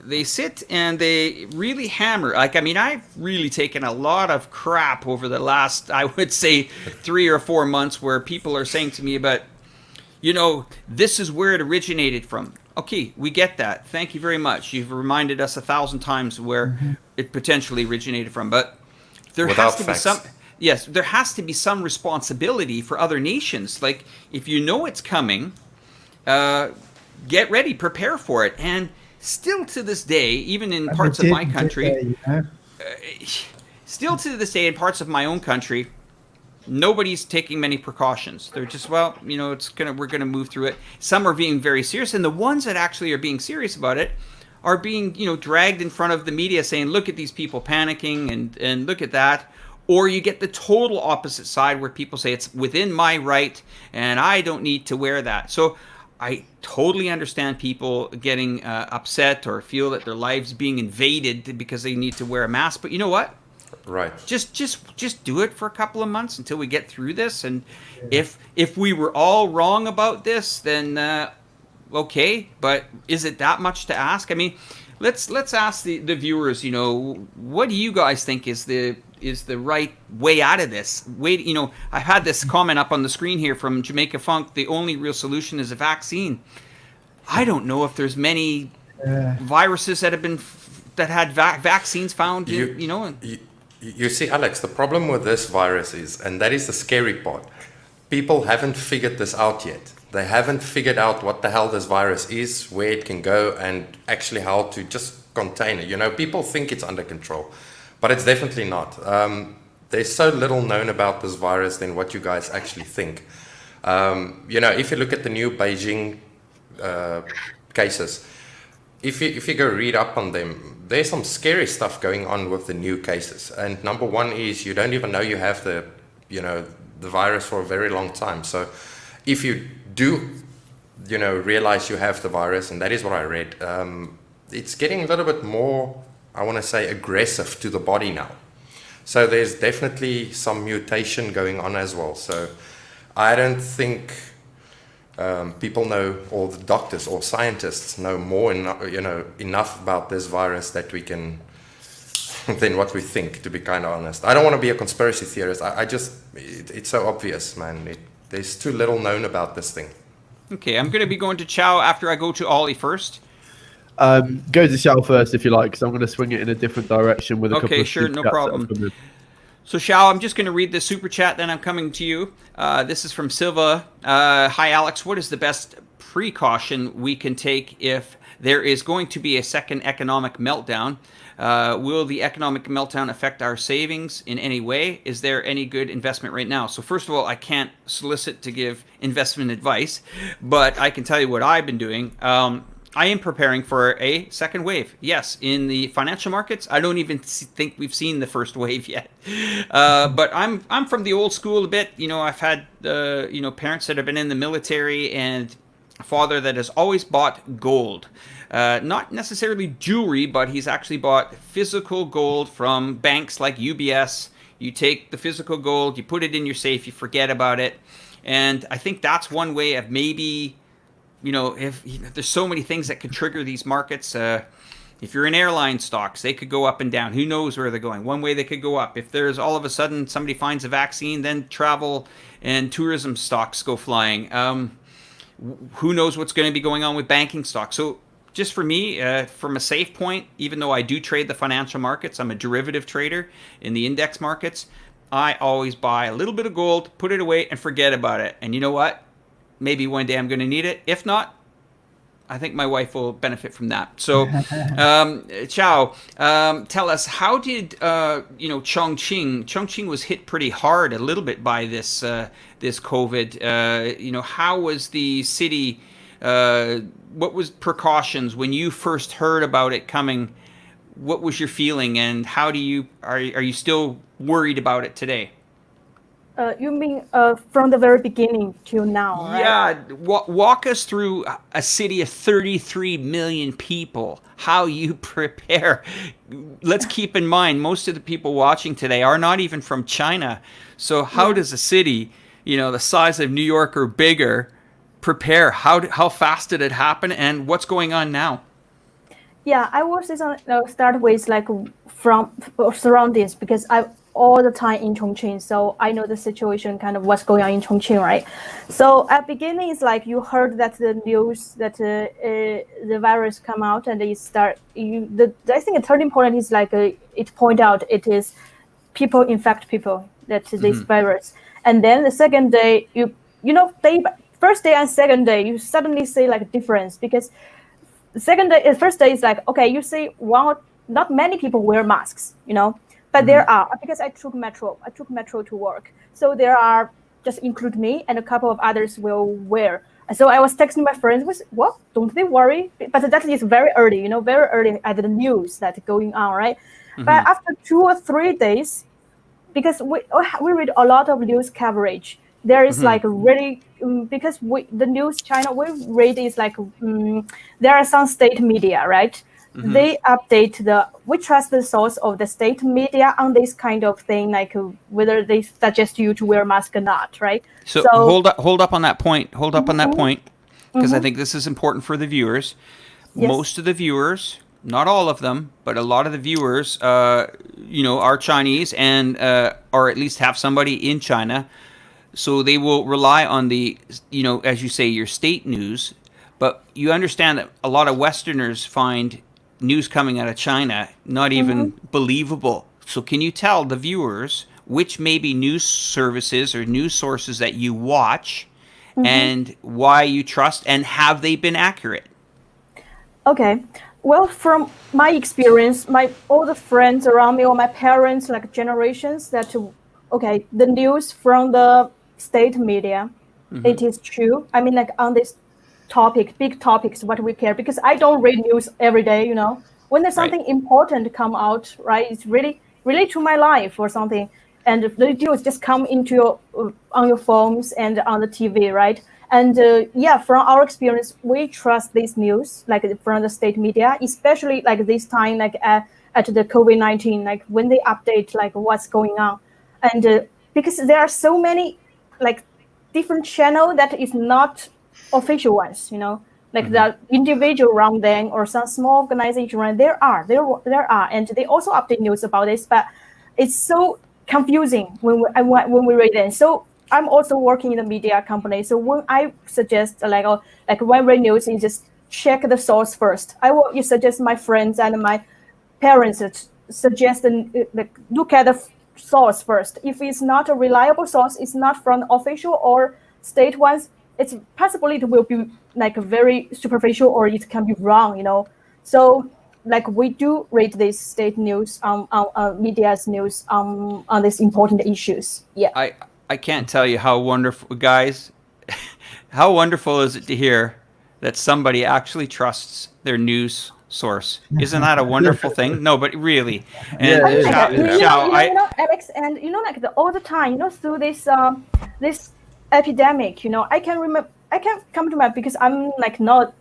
they sit and they really hammer. Like, I mean, I've really taken a lot of crap over the last, I would say, 3 or 4 months, where people are saying to me about, this is where it originated from. Okay, we get that. Thank you very much. You've reminded us 1,000 times where it potentially originated from. But there has to be some. Yes, there has to be some responsibility for other nations. Like, if you know it's coming, get ready, prepare for it. And still to this day, even in parts of my country, still to this day in parts of my own country, nobody's taking many precautions. They're just, we're gonna move through it. Some are being very serious, and the ones that actually are being serious about it are being, dragged in front of the media saying, look at these people panicking and look at that. Or you get the total opposite side where people say it's within my right and I don't need to wear that. So I totally understand people getting upset or feel that their lives being invaded because they need to wear a mask. But you know what? Right. Just do it for a couple of months until we get through this. And if we were all wrong about this, then okay. But is it that much to ask? I mean, let's ask the viewers. What do you guys think is the right way out of this? I had this comment up on the screen here from Jamaica Funk. The only real solution is a vaccine. I don't know if there's many viruses that had vaccines found. You see, Alex, the problem with this virus is, and that is the scary part, people haven't figured this out yet. They haven't figured out what the hell this virus is, where it can go, and actually how to just contain it. People think it's under control, but it's definitely not. There's so little known about this virus than what you guys actually think. If you look at the new Beijing cases, if you go read up on them, there's some scary stuff going on with the new cases. And number one is you don't even know you have the virus for a very long time. So if you do, realize you have the virus, and that is what I read, it's getting a little bit more, I want to say, aggressive to the body now. So there's definitely some mutation going on as well. So I don't think people know, or the doctors or scientists know more enough about this virus that we can than what we think, to be kind of honest. I don't want to be a conspiracy theorist. It's so obvious, man. There's too little known about this thing. Okay, I'm going to be going to Chow after I go to Ollie first. Go to Xiao first if you like, because I'm going to swing it in a different direction with a couple of... Okay, sure, no problem. So, Xiao, I'm just going to read the super chat, then I'm coming to you. This is from Silva. Hi, Alex. What is the best precaution we can take if there is going to be a second economic meltdown? Will the economic meltdown affect our savings in any way? Is there any good investment right now? So, first of all, I can't solicit to give investment advice, but I can tell you what I've been doing. I am preparing for a second wave. Yes, in the financial markets, I don't even think we've seen the first wave yet. But I'm from the old school a bit. I've had parents that have been in the military, and a father that has always bought gold. Not necessarily jewelry, but he's actually bought physical gold from banks like UBS. You take the physical gold, you put it in your safe, you forget about it. And I think that's one way of maybe... if there's so many things that could trigger these markets. If you're in airline stocks, they could go up and down. Who knows where they're going? One way they could go up. If there's all of a sudden somebody finds a vaccine, then travel and tourism stocks go flying. Who knows what's going to be going on with banking stocks? So just for me, from a safe point, even though I do trade the financial markets, I'm a derivative trader in the index markets, I always buy a little bit of gold, put it away, and forget about it. And you know what? Maybe one day I'm going to need it. If not, I think my wife will benefit from that. So, Chow, tell us, how did Chongqing? Chongqing was hit pretty hard a little bit by this COVID. How was the city? What was precautions when you first heard about it coming? What was your feeling, and how do you are you still worried about it today? You mean from the very beginning till now, right? Yeah, walk us through a city of 33 million people, how you prepare. Let's keep in mind, most of the people watching today are not even from China. So how does a city, the size of New York or bigger, prepare? How fast did it happen, and what's going on now? Yeah, I will start with like from surroundings because I'm all the time in Chongqing, so I know the situation, kind of what's going on in Chongqing, right? So at beginning, it's like you heard that the news that the virus come out and it start. I think a turning point is like it point out it is people infect people that this virus, and then the second day first day and second day you suddenly see like a difference because first day is like, okay, you see not many people wear masks, but there are, because I took metro to work. So there are, just include me and a couple of others will wear. So I was texting my friends with, well, don't they worry? But that is very early, very early at the news that's going on, right? But after 2 or 3 days, because we read a lot of news coverage. There is like really because the news China we read is like there are some state media, right? They update we trust the source of the state media on this kind of thing, like whether they suggest you to wear a mask or not, right? So hold up on that point. Hold up on that point, because I think this is important for the viewers. Yes. Most of the viewers, not all of them, but a lot of the viewers, are Chinese and or at least have somebody in China. So they will rely on the, as you say, your state news. But you understand that a lot of Westerners find news coming out of China not even believable. So can you tell the viewers which maybe news services or news sources that you watch and why you trust, and have they been accurate? Okay. Well, from my experience, all the friends around me or my parents, like generations, that the news from the state media, it is true. I mean, like on this big topics, what we care, because I don't read news every day. When there's something important come out, right? It's really relate to my life or something, and the news just come into on your phones and on the TV, right? And from our experience, we trust this news, like from the state media, especially like this time, like at the COVID-19, like when they update like what's going on, and because there are so many like different channel that is not official ones, like the individual around them or some small organization around. There are, and they also update news about this, but it's so confusing when we read them. So I'm also working in a media company. So when I suggest like when I read news, you just check the source first. You suggest my friends and my parents suggest look at the source first. If it's not a reliable source, it's not from official or state ones, it's possibly it will be like very superficial or it can be wrong, So like we do read this state news on media's news on these important issues. Yeah. I can't tell you how wonderful, guys, how wonderful is it to hear that somebody actually trusts their news source. Isn't that a wonderful thing? No, but really. And Alex, and like all the time, through this this epidemic, I can come to my, because I'm like not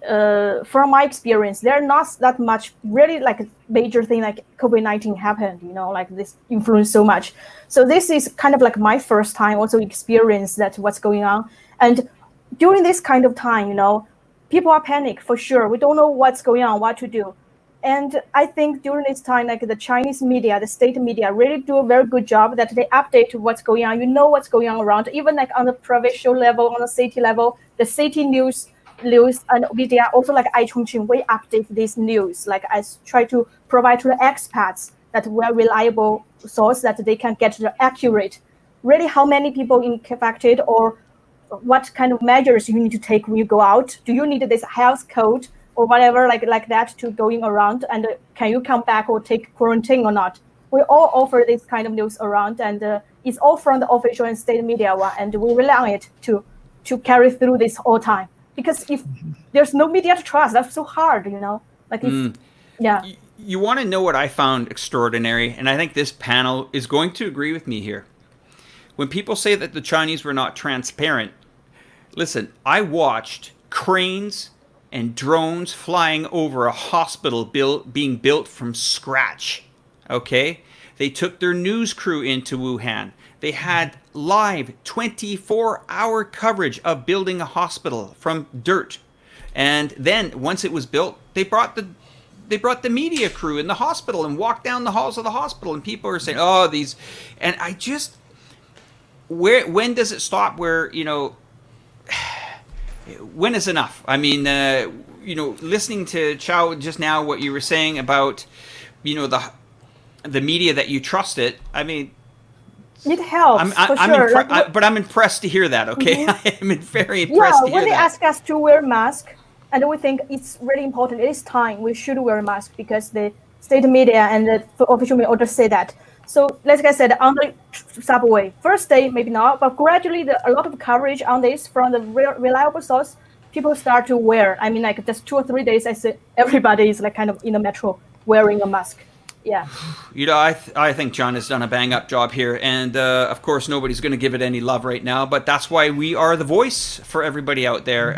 from my experience, there are not that much really like a major thing like COVID-19 happened, like this influenced so much. So this is kind of like my first time also experience that what's going on. And during this kind of time, people are panicked for sure. We don't know what's going on, what to do. And I think during this time, like the Chinese media, the state media really do a very good job that they update what's going on. What's going on around, even like on the provincial level, on the city level, the city news and media, also like iChongqing, we update this news. Like I try to provide to the expats that we're reliable source that they can get the accurate, really how many people infected or what kind of measures you need to take when you go out. Do you need this health code or whatever like that to going around, and can you come back or take quarantine or not? We all offer this kind of news around, and it's all from the official and state media one, and we rely on it to carry through this whole time. Because if there's no media to trust, that's so hard, like it's, yeah. You want to know what I found extraordinary, and I think this panel is going to agree with me here. When people say that the Chinese were not transparent, listen, I watched cranes and drones flying over a hospital being built from scratch, okay? They took their news crew into Wuhan. They had live 24-hour coverage of building a hospital from dirt. And then once it was built, they brought the media crew in the hospital and walked down the halls of the hospital, and people are saying, "Oh, these," and I just, when does it stop? Where when is enough? I mean, listening to Chow just now, what you were saying about, the media that you trust it. I mean, it helps for sure. But I'm impressed to hear that. Okay, I'm very impressed to hear that. Yeah, when they ask us to wear mask, and we think it's really important. It is time we should wear a mask because the state media and the official media order say that. So, like I said, on the subway, first day maybe not, but gradually a lot of coverage on this from the reliable source, people start to wear. I mean, like just 2 or 3 days, I say everybody is like kind of in the metro wearing a mask. Yeah. I think John has done a bang-up job here, and of course nobody's going to give it any love right now, but that's why we are the voice for everybody out there.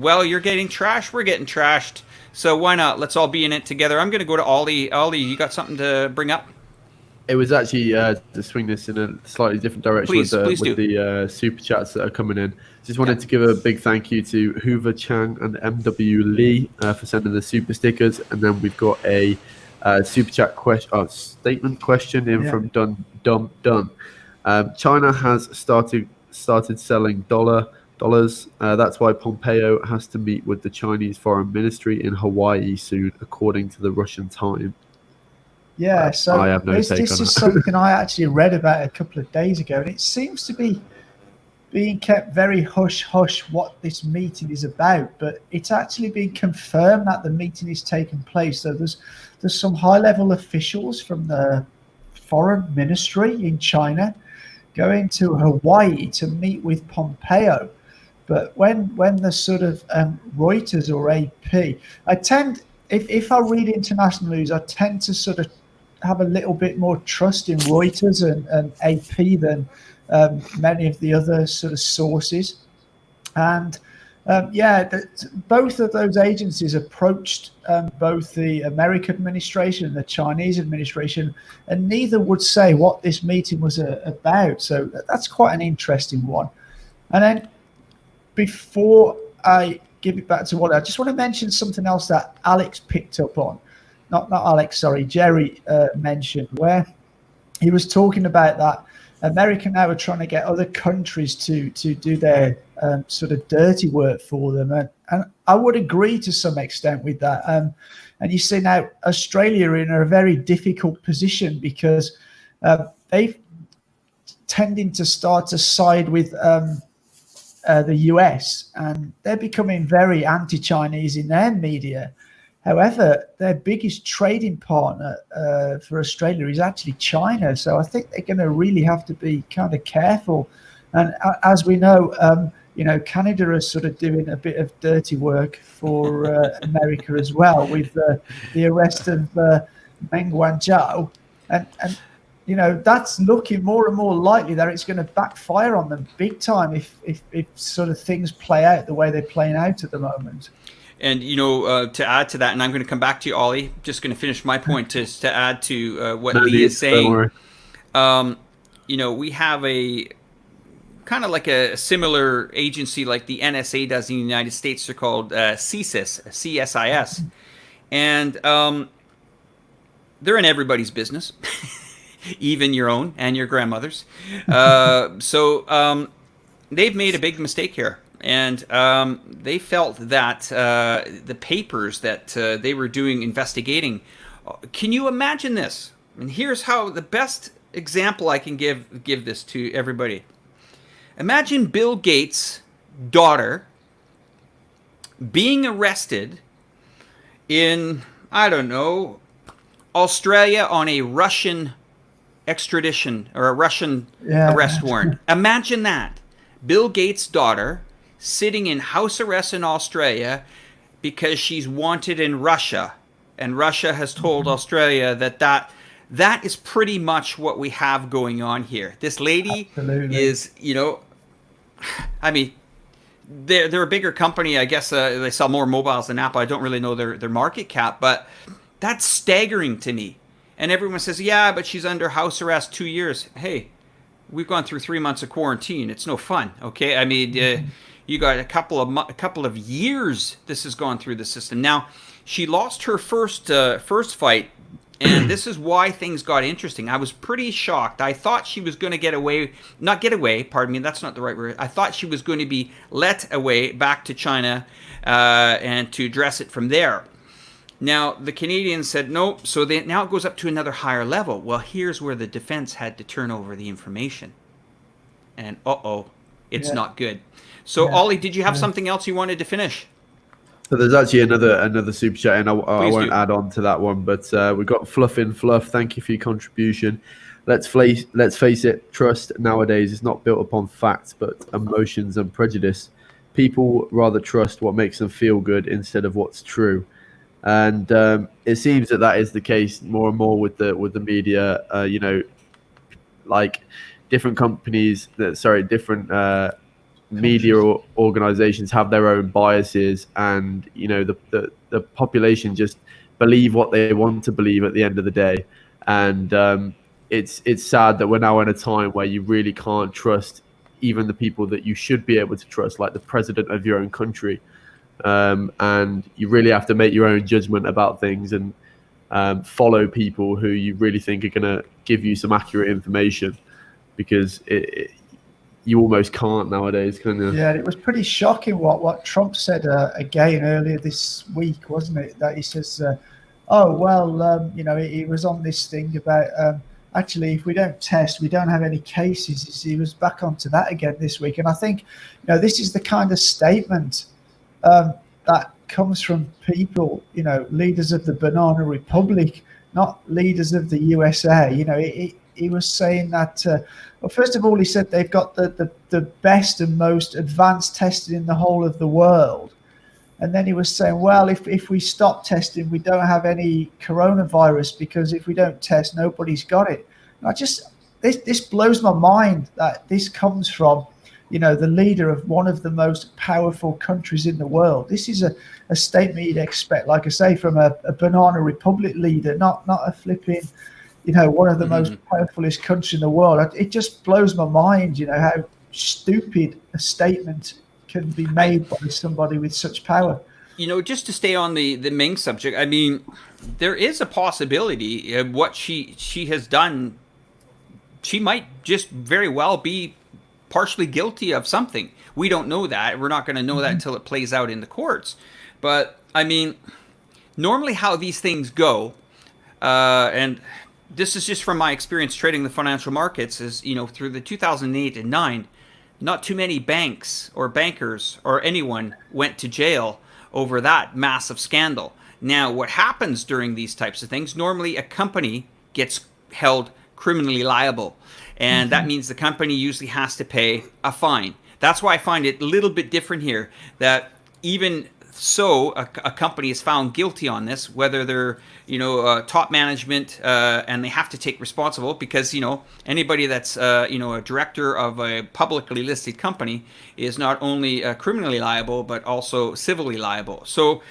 Well, you're getting trashed, we're getting trashed, so why not? Let's all be in it together. I'm going to go to Ollie. Ollie, you got something to bring up? It was actually to swing this in a slightly different direction with the super chats that are coming in. Just wanted to give a big thank you to Hoover Chang and MW Lee for sending the super stickers, and then we've got a super chat statement question in from Dun. China has started selling dollars. That's why Pompeo has to meet with the Chinese foreign ministry in Hawaii soon, according to the Russian Time. Yeah, so I have no this take on is that. something I actually read about a couple of days ago, and it seems to be being kept very hush-hush what this meeting is about, but it's actually been confirmed that the meeting is taking place. So there's some high-level officials from the foreign ministry in China going to Hawaii to meet with Pompeo. But when the sort of Reuters or AP, if I read international news, I tend to sort of have a little bit more trust in Reuters and AP than many of the other sort of sources. And both of those agencies approached both the American administration and the Chinese administration, and neither would say what this meeting was about. So that's quite an interesting one. And then before I give it back to Wally, I just want to mention something else that Alex picked up on. Not Alex, sorry, Jerry mentioned, where he was talking about that America now are trying to get other countries to do their sort of dirty work for them. And I would agree to some extent with that. And you see now Australia are in a very difficult position because they've tending to start to side with the US, and they're becoming very anti-Chinese in their media. However, their biggest trading partner for Australia is actually China. So I think they're going to really have to be kind of careful. And as we know, Canada is sort of doing a bit of dirty work for America as well with the arrest of Meng Wanzhou. And that's looking more and more likely that it's going to backfire on them big time if sort of things play out the way they're playing out at the moment. And, to add to that, and I'm going to come back to you, Ollie, just going to finish my point to add to what Lee is saying. We have a kind of like a similar agency like the NSA does in the United States. They're called CSIS. And they're in everybody's business, even your own and your grandmother's. So they've made a big mistake here. And they felt that the papers that they were investigating, can you imagine this? And here's how the best example I can give this to everybody. Imagine Bill Gates' daughter being arrested in, I don't know, Australia on a Russian extradition or a Russian arrest warrant. Imagine that. Bill Gates' daughter sitting in house arrest in Australia because she's wanted in Russia, and Russia has told Australia that is pretty much what we have going on here. This lady is, I mean, they're a bigger company. I guess they sell more mobiles than Apple. I don't really know their market cap, but that's staggering to me. And everyone says, yeah, but she's under house arrest 2 years. Hey, we've gone through 3 months of quarantine. It's no fun, okay? I mean, you got a couple of years this has gone through the system. Now, she lost her first fight, and this is why things got interesting. I was pretty shocked. I thought she was going to not get away, pardon me, that's not the right word. I thought she was going to be let away back to China and to address it from there. Now, the Canadians said no, so now it goes up to another higher level. Well, here's where the defense had to turn over the information. And it's not good. So, Ollie, did you have something else you wanted to finish? So there's actually another super chat, and I won't add on to that one, but we've got Fluff in Fluff. Thank you for your contribution. Let's face it, trust nowadays is not built upon facts, but emotions and prejudice. People rather trust what makes them feel good instead of what's true. And it seems that is the case more and more with the media. Like different companies, different media organizations have their own biases, and the population just believe what they want to believe at the end of the day. And it's sad that we're now in a time where you really can't trust even the people that you should be able to trust, like the president of your own country. And you really have to make your own judgment about things and follow people who you really think are going to give you some accurate information, because you almost can't nowadays, kind of. Yeah, it was pretty shocking what Trump said again earlier this week, wasn't it? That he says, he was on this thing about actually, if we don't test, we don't have any cases. He was back onto that again this week. And I think, this is the kind of statement that comes from people, leaders of the Banana Republic, not leaders of the USA. He was saying that, first of all, he said they've got the best and most advanced testing in the whole of the world. And then he was saying, well, if we stop testing, we don't have any coronavirus, because if we don't test, nobody's got it. And this blows my mind that this comes from, the leader of one of the most powerful countries in the world. This is a statement you'd expect, like I say, from a Banana Republic leader, not a flipping, one of the most powerfulest countries in the world. It just blows my mind, how stupid a statement can be made by somebody with such power. Just to stay on the Ming subject, I mean, there is a possibility of what she has done. She might just very well be partially guilty of something. We don't know that. We're not going to know that until it plays out in the courts. But, I mean, normally how these things go, and this is just from my experience trading the financial markets, is, through the 2008 and 9, not too many banks or bankers or anyone went to jail over that massive scandal. Now, what happens during these types of things, normally a company gets held criminally liable. And that means the company usually has to pay a fine. That's why I find it a little bit different here, that even so a company is found guilty on this, whether they're, top management and they have to take responsible, because, anybody that's, a director of a publicly listed company is not only criminally liable, but also civilly liable. So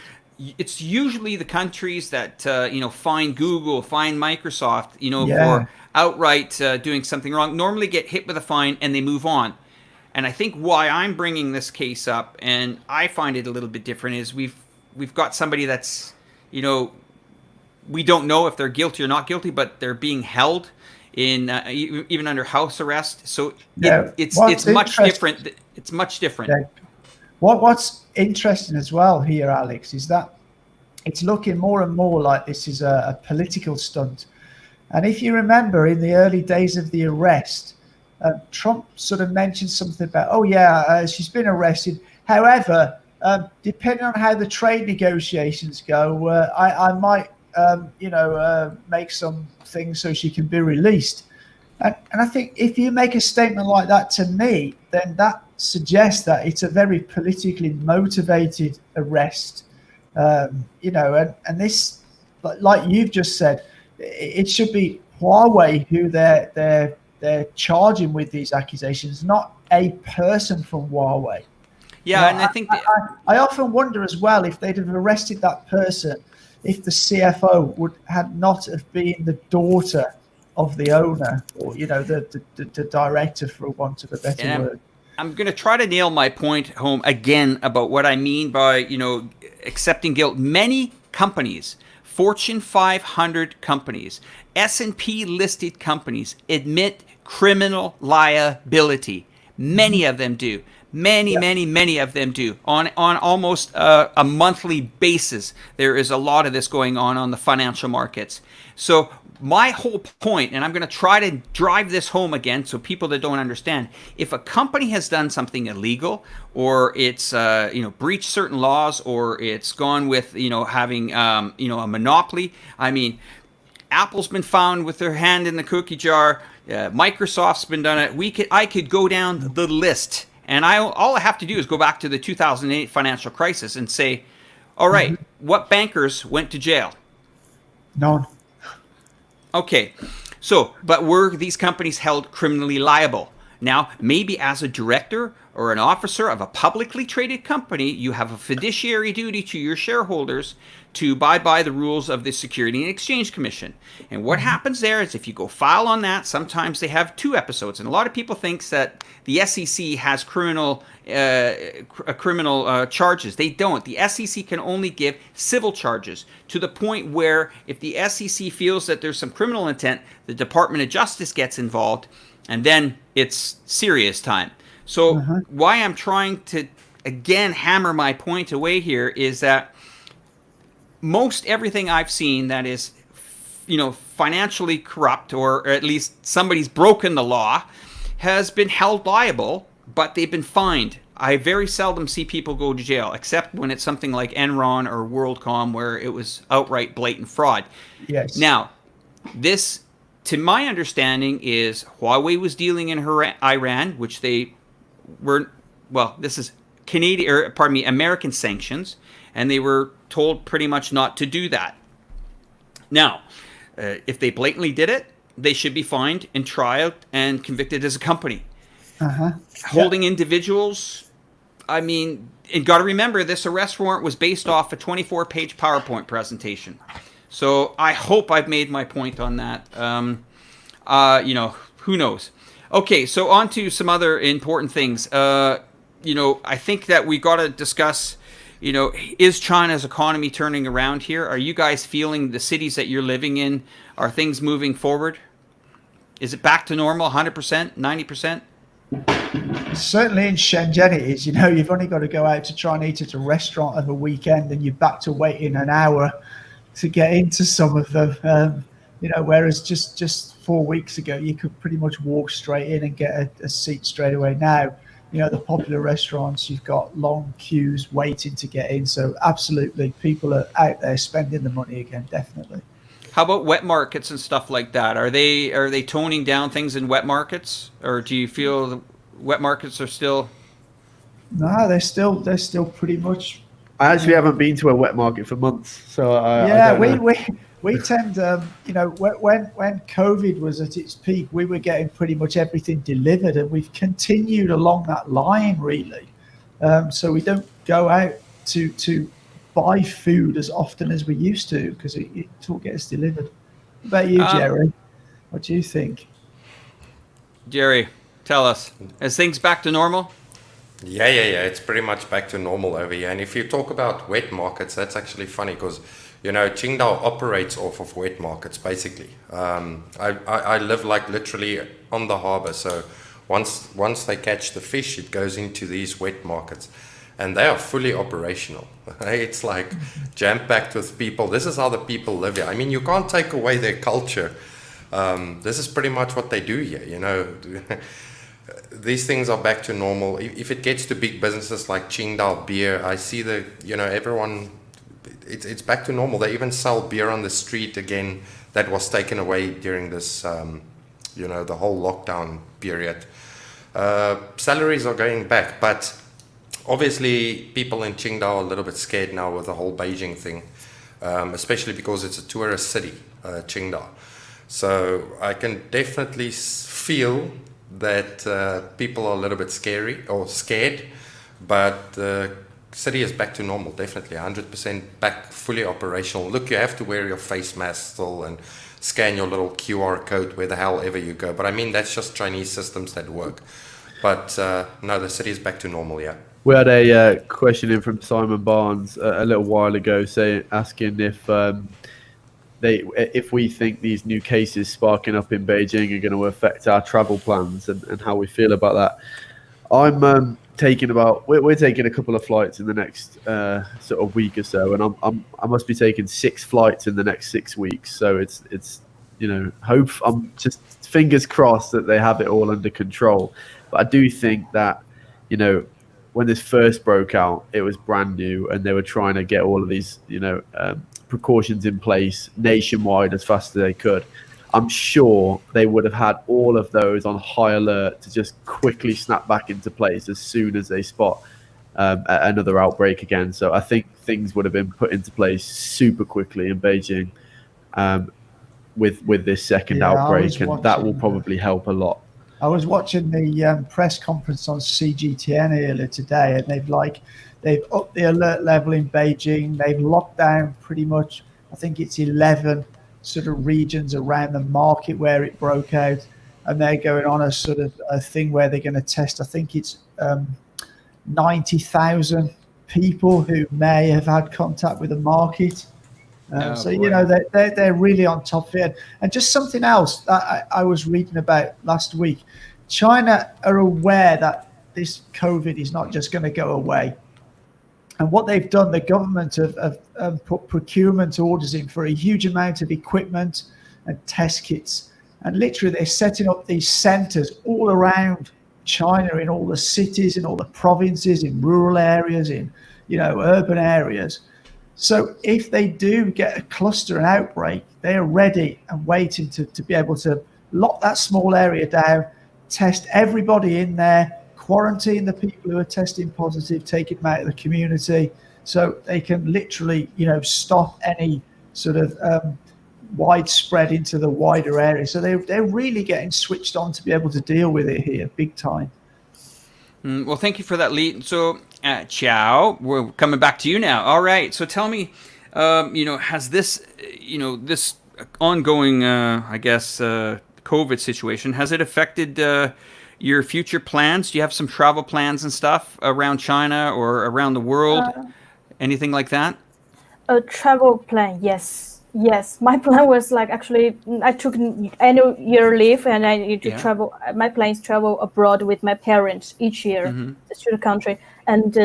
it's usually the countries that, fine Google, fine Microsoft, for outright doing something wrong, normally get hit with a fine and they move on. And I think why I'm bringing this case up, and I find it a little bit different, is we've got somebody that's, we don't know if they're guilty or not guilty, but they're being held in even under house arrest. So it's much different. It's much different. Yeah. What's interesting as well here, Alex, is that it's looking more and more like this is a political stunt. And if you remember, in the early days of the arrest, Trump sort of mentioned something about, she's been arrested. However, depending on how the trade negotiations go, I might, make some things so she can be released. And I think if you make a statement like that to me, then that suggests that it's a very politically motivated arrest. And this, like you've just said, it should be Huawei who they're charging with these accusations, not a person from Huawei. Yeah, and I think I often wonder as well, if they'd have arrested that person, if the CFO had not have been the daughter of the owner, or the director, for want of a better word. I'm going to try to nail my point home again about what I mean by accepting guilt. Many companies, Fortune 500 companies, S&P listed companies admit criminal liability. Many of them do. Many of them do. On almost a monthly basis, there is a lot of this going on the financial markets. So my whole point, and I'm going to try to drive this home again so people that don't understand, if a company has done something illegal or it's breached certain laws or it's gone with having a monopoly, I mean, Apple's been found with their hand in the cookie jar. Microsoft's been done it. I could go down the list, and all I have to do is go back to the 2008 financial crisis and say, all right, what bankers went to jail? None. Okay, so, but were these companies held criminally liable? Now, maybe as a director or an officer of a publicly traded company, you have a fiduciary duty to your shareholders to abide by the rules of the Security and Exchange Commission. And what happens there is if you go file on that, sometimes they have 2 episodes. And a lot of people think that the SEC has criminal charges. They don't. The SEC can only give civil charges, to the point where if the SEC feels that there's some criminal intent, the Department of Justice gets involved, and then it's serious time. So why I'm trying to, again, hammer my point away here is that most everything I've seen that is, financially corrupt, or at least somebody's broken the law, has been held liable, but they've been fined. I very seldom see people go to jail, except when it's something like Enron or WorldCom, where it was outright blatant fraud. Yes. Now, this, to my understanding, is Huawei was dealing in Iran, which they were, well, this is American sanctions, and they were told pretty much not to do that. Now, if they blatantly did it, they should be fined and tried and convicted as a company. Holding individuals, I mean, and got to remember, this arrest warrant was based off a 24-page PowerPoint presentation. So I hope I've made my point on that. Who knows? Okay, so on to some other important things. I think that we got to discuss, is China's economy turning around here? Are you guys feeling the cities that you're living in? Are things moving forward? Is it back to normal, 100%, 90%? Certainly in Shenzhen it is. You've only got to go out to try and eat at a restaurant on the weekend, and you're back to waiting an hour to get into some of them. Whereas just 4 weeks ago, you could pretty much walk straight in and get a seat straight away. Now, the popular restaurants, you've got long queues waiting to get in. So absolutely, people are out there spending the money again, definitely. How about wet markets and stuff like that? Are they toning down things in wet markets, or do you feel the wet markets are still? No, they're still pretty much. I actually haven't been to a wet market for months, so we tend, when COVID was at its peak, we were getting pretty much everything delivered, and we've continued along that line really. So we don't go out to buy food as often as we used to, because it all gets delivered. What about you, Jerry? What do you think? Jerry, tell us. Is things back to normal? Yeah. It's pretty much back to normal over here. And if you talk about wet markets, that's actually funny because, Qingdao operates off of wet markets, basically. I live like literally on the harbor. So once they catch the fish, it goes into these wet markets. And they are fully operational. It's like jam-packed with people. This is how the people live here. I mean, you can't take away their culture. This is pretty much what they do here, These things are back to normal. If it gets to big businesses like Qingdao beer, I see everyone, it's back to normal. They even sell beer on the street again. That was taken away during this, the whole lockdown period. Salaries are going back, but obviously people in Qingdao are a little bit scared now with the whole Beijing thing, especially because it's a tourist city, Qingdao. So I can definitely feel that people are a little bit scared, but the city is back to normal, definitely 100% back, fully operational. Look, you have to wear your face mask still and scan your little QR code where the hell ever you go. But I mean, that's just Chinese systems that work. But no, the city is back to normal, yeah. We had a question in from Simon Barnes a little while ago, asking if we think these new cases sparking up in Beijing are going to affect our travel plans and how we feel about that. I'm we're taking a couple of flights in the next sort of week or so, and I must be taking 6 flights in the next 6 weeks. So it's I'm just fingers crossed that they have it all under control. But I do think that when this first broke out, it was brand new, and they were trying to get all of these precautions in place nationwide as fast as they could. I'm sure they would have had all of those on high alert to just quickly snap back into place as soon as they spot another outbreak again. So I think things would have been put into place super quickly in Beijing with this second outbreak, and that will probably help a lot. I was watching the press conference on CGTN earlier today, and they've upped the alert level in Beijing. They've locked down pretty much, I think it's 11 sort of regions around the market where it broke out, and they're going on a sort of a thing where they're going to test, I think it's 90,000 people who may have had contact with the market. They're really on top of it. And just something else that I was reading about last week, China are aware that this COVID is not just going to go away. And what they've done, the government have put procurement orders in for a huge amount of equipment and test kits. And literally they're setting up these centers all around China, in all the cities, in all the provinces, in rural areas, in urban areas. So if they do get a cluster, an outbreak, they are ready and waiting to be able to lock that small area down, test everybody in there, quarantine the people who are testing positive, taking them out of the community, so they can literally, stop any sort of widespread into the wider area. So they're really getting switched on to be able to deal with it here, big time. Well, thank you for that, Lee. So, Qiao, we're coming back to you now. All right. So tell me, has this, this ongoing, COVID situation, has it affected your future plans? Do you have some travel plans and stuff around China or around the world? Anything like that? A travel plan, yes. Yes, my plan was actually I took annual year leave and I need to travel. My plan is travel abroad with my parents each year to the country, and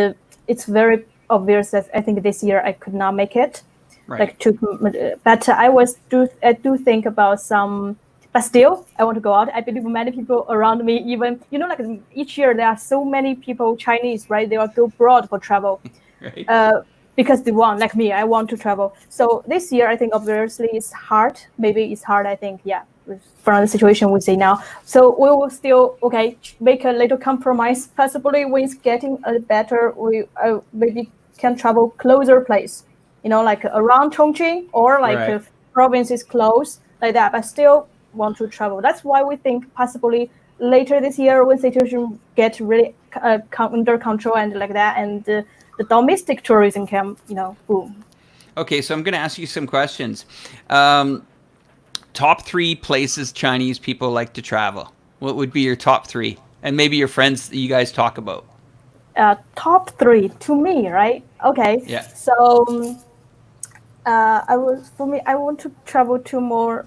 it's very obvious that I think this year I could not make it. Right. But I do think about some. But still, I want to go out. I believe many people around me, even each year there are so many people Chinese, right? They will go abroad for travel. Right. Because they want, like me, I want to travel. So this year, I think obviously it's hard. Maybe it's hard, I think, from the situation we see now. So we will still, make a little compromise. Possibly when it's getting better, we maybe can travel closer place, like around Chongqing or a province is close, like that, but still want to travel. That's why we think possibly later this year when situation get really under control and like that, and the domestic tourism can, boom. Okay, so I'm going to ask you some questions. Top 3 places Chinese people like to travel. What would be your top 3? And maybe your friends that you guys talk about. Top 3 to me, right? Okay. Yeah. So I want to travel to more,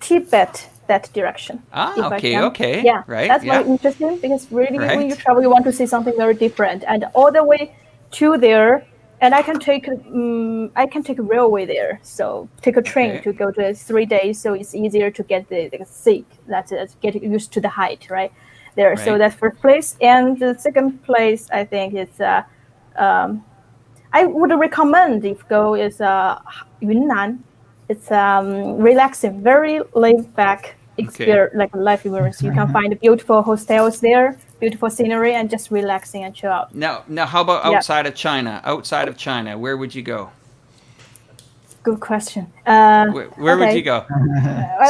Tibet, that direction. Okay. Yeah, right. That's very interesting because really when you travel, you want to see something very different, and all the way to there, and I can take a railway there, so take a train to go to 3 days, so it's easier to get the seat, that's get used to the height right there. Right. So that's first place, and the second place I think is I would recommend if go is Yunnan. It's relaxing, very laid back experience, like a life experience. You can find beautiful hostels there, beautiful scenery, and just relaxing and chill out. Now, how about outside of China? Outside of China, where would you go? Good question. Where would you go?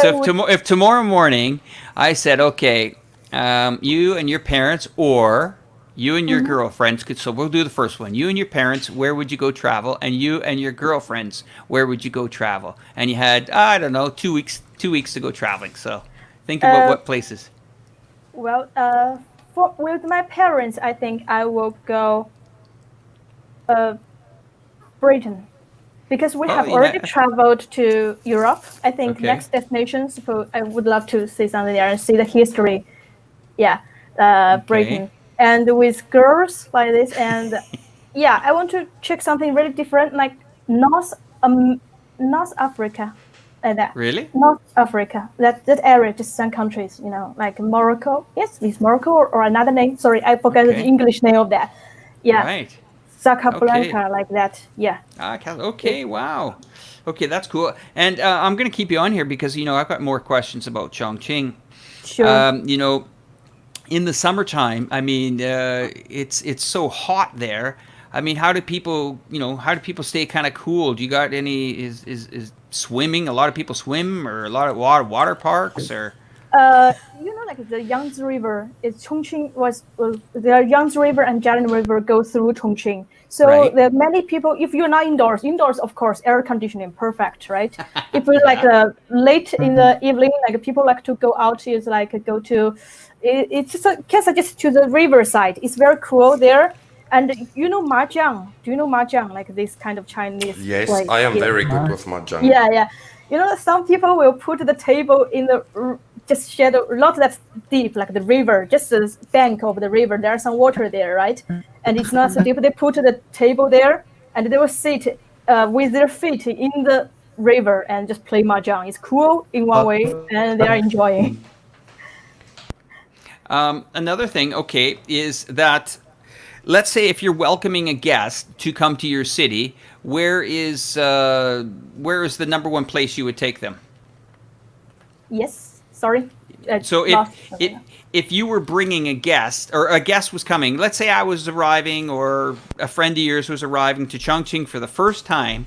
So if tomorrow morning I said, okay, you and your parents, or you and your girlfriends could. So we'll do the first one. You and your parents, where would you go travel? And you and your girlfriends, where would you go travel? And you had, I don't know, 2 weeks to go traveling. So think about what places. Well, with my parents, I think I will go Britain. Because we have already traveled to Europe. I think next destination, I would love to see something there and see the history. Yeah, Britain. And with girls like this, and yeah, I want to check something really different, like North Africa, like that. Really? North Africa, that area, just some countries, you know, like Morocco. Yes, it's Morocco or another name. Sorry, I forgot the English name of that. Yeah. Right. Casablanca, like that. Yeah. Okay. Wow. Okay, that's cool. And I'm going to keep you on here because I've got more questions about Chongqing. Sure. In the summertime, I mean, it's so hot there. I mean, how do people stay kind of cool? Do you got any? Is swimming? A lot of people swim, or a lot of water parks, or? Like the Yangtze River, Chongqing the Yangtze River and Jialing River go through Chongqing. So there are many people. If you're not indoors, of course, air conditioning, perfect, right? If you're like late in the evening, like people like to go out, is like go to. It's just can suggest to the riverside. It's very cool there. And mahjong. Do you know mahjong? Like this kind of Chinese. Yes, I am very good with mahjong. Yeah. Some people will put the table in the just shadow, not that deep, like the river, just the bank of the river. There's some water there, right? And it's not so deep. They put the table there, and they will sit with their feet in the river and just play mahjong. It's cool in one way, and they are enjoying. Another thing, is that, let's say if you're welcoming a guest to come to your city, where is the number one place you would take them? Yes. Sorry. So if you were bringing a guest, or a guest was coming, let's say I was arriving, or a friend of yours was arriving to Chongqing for the first time,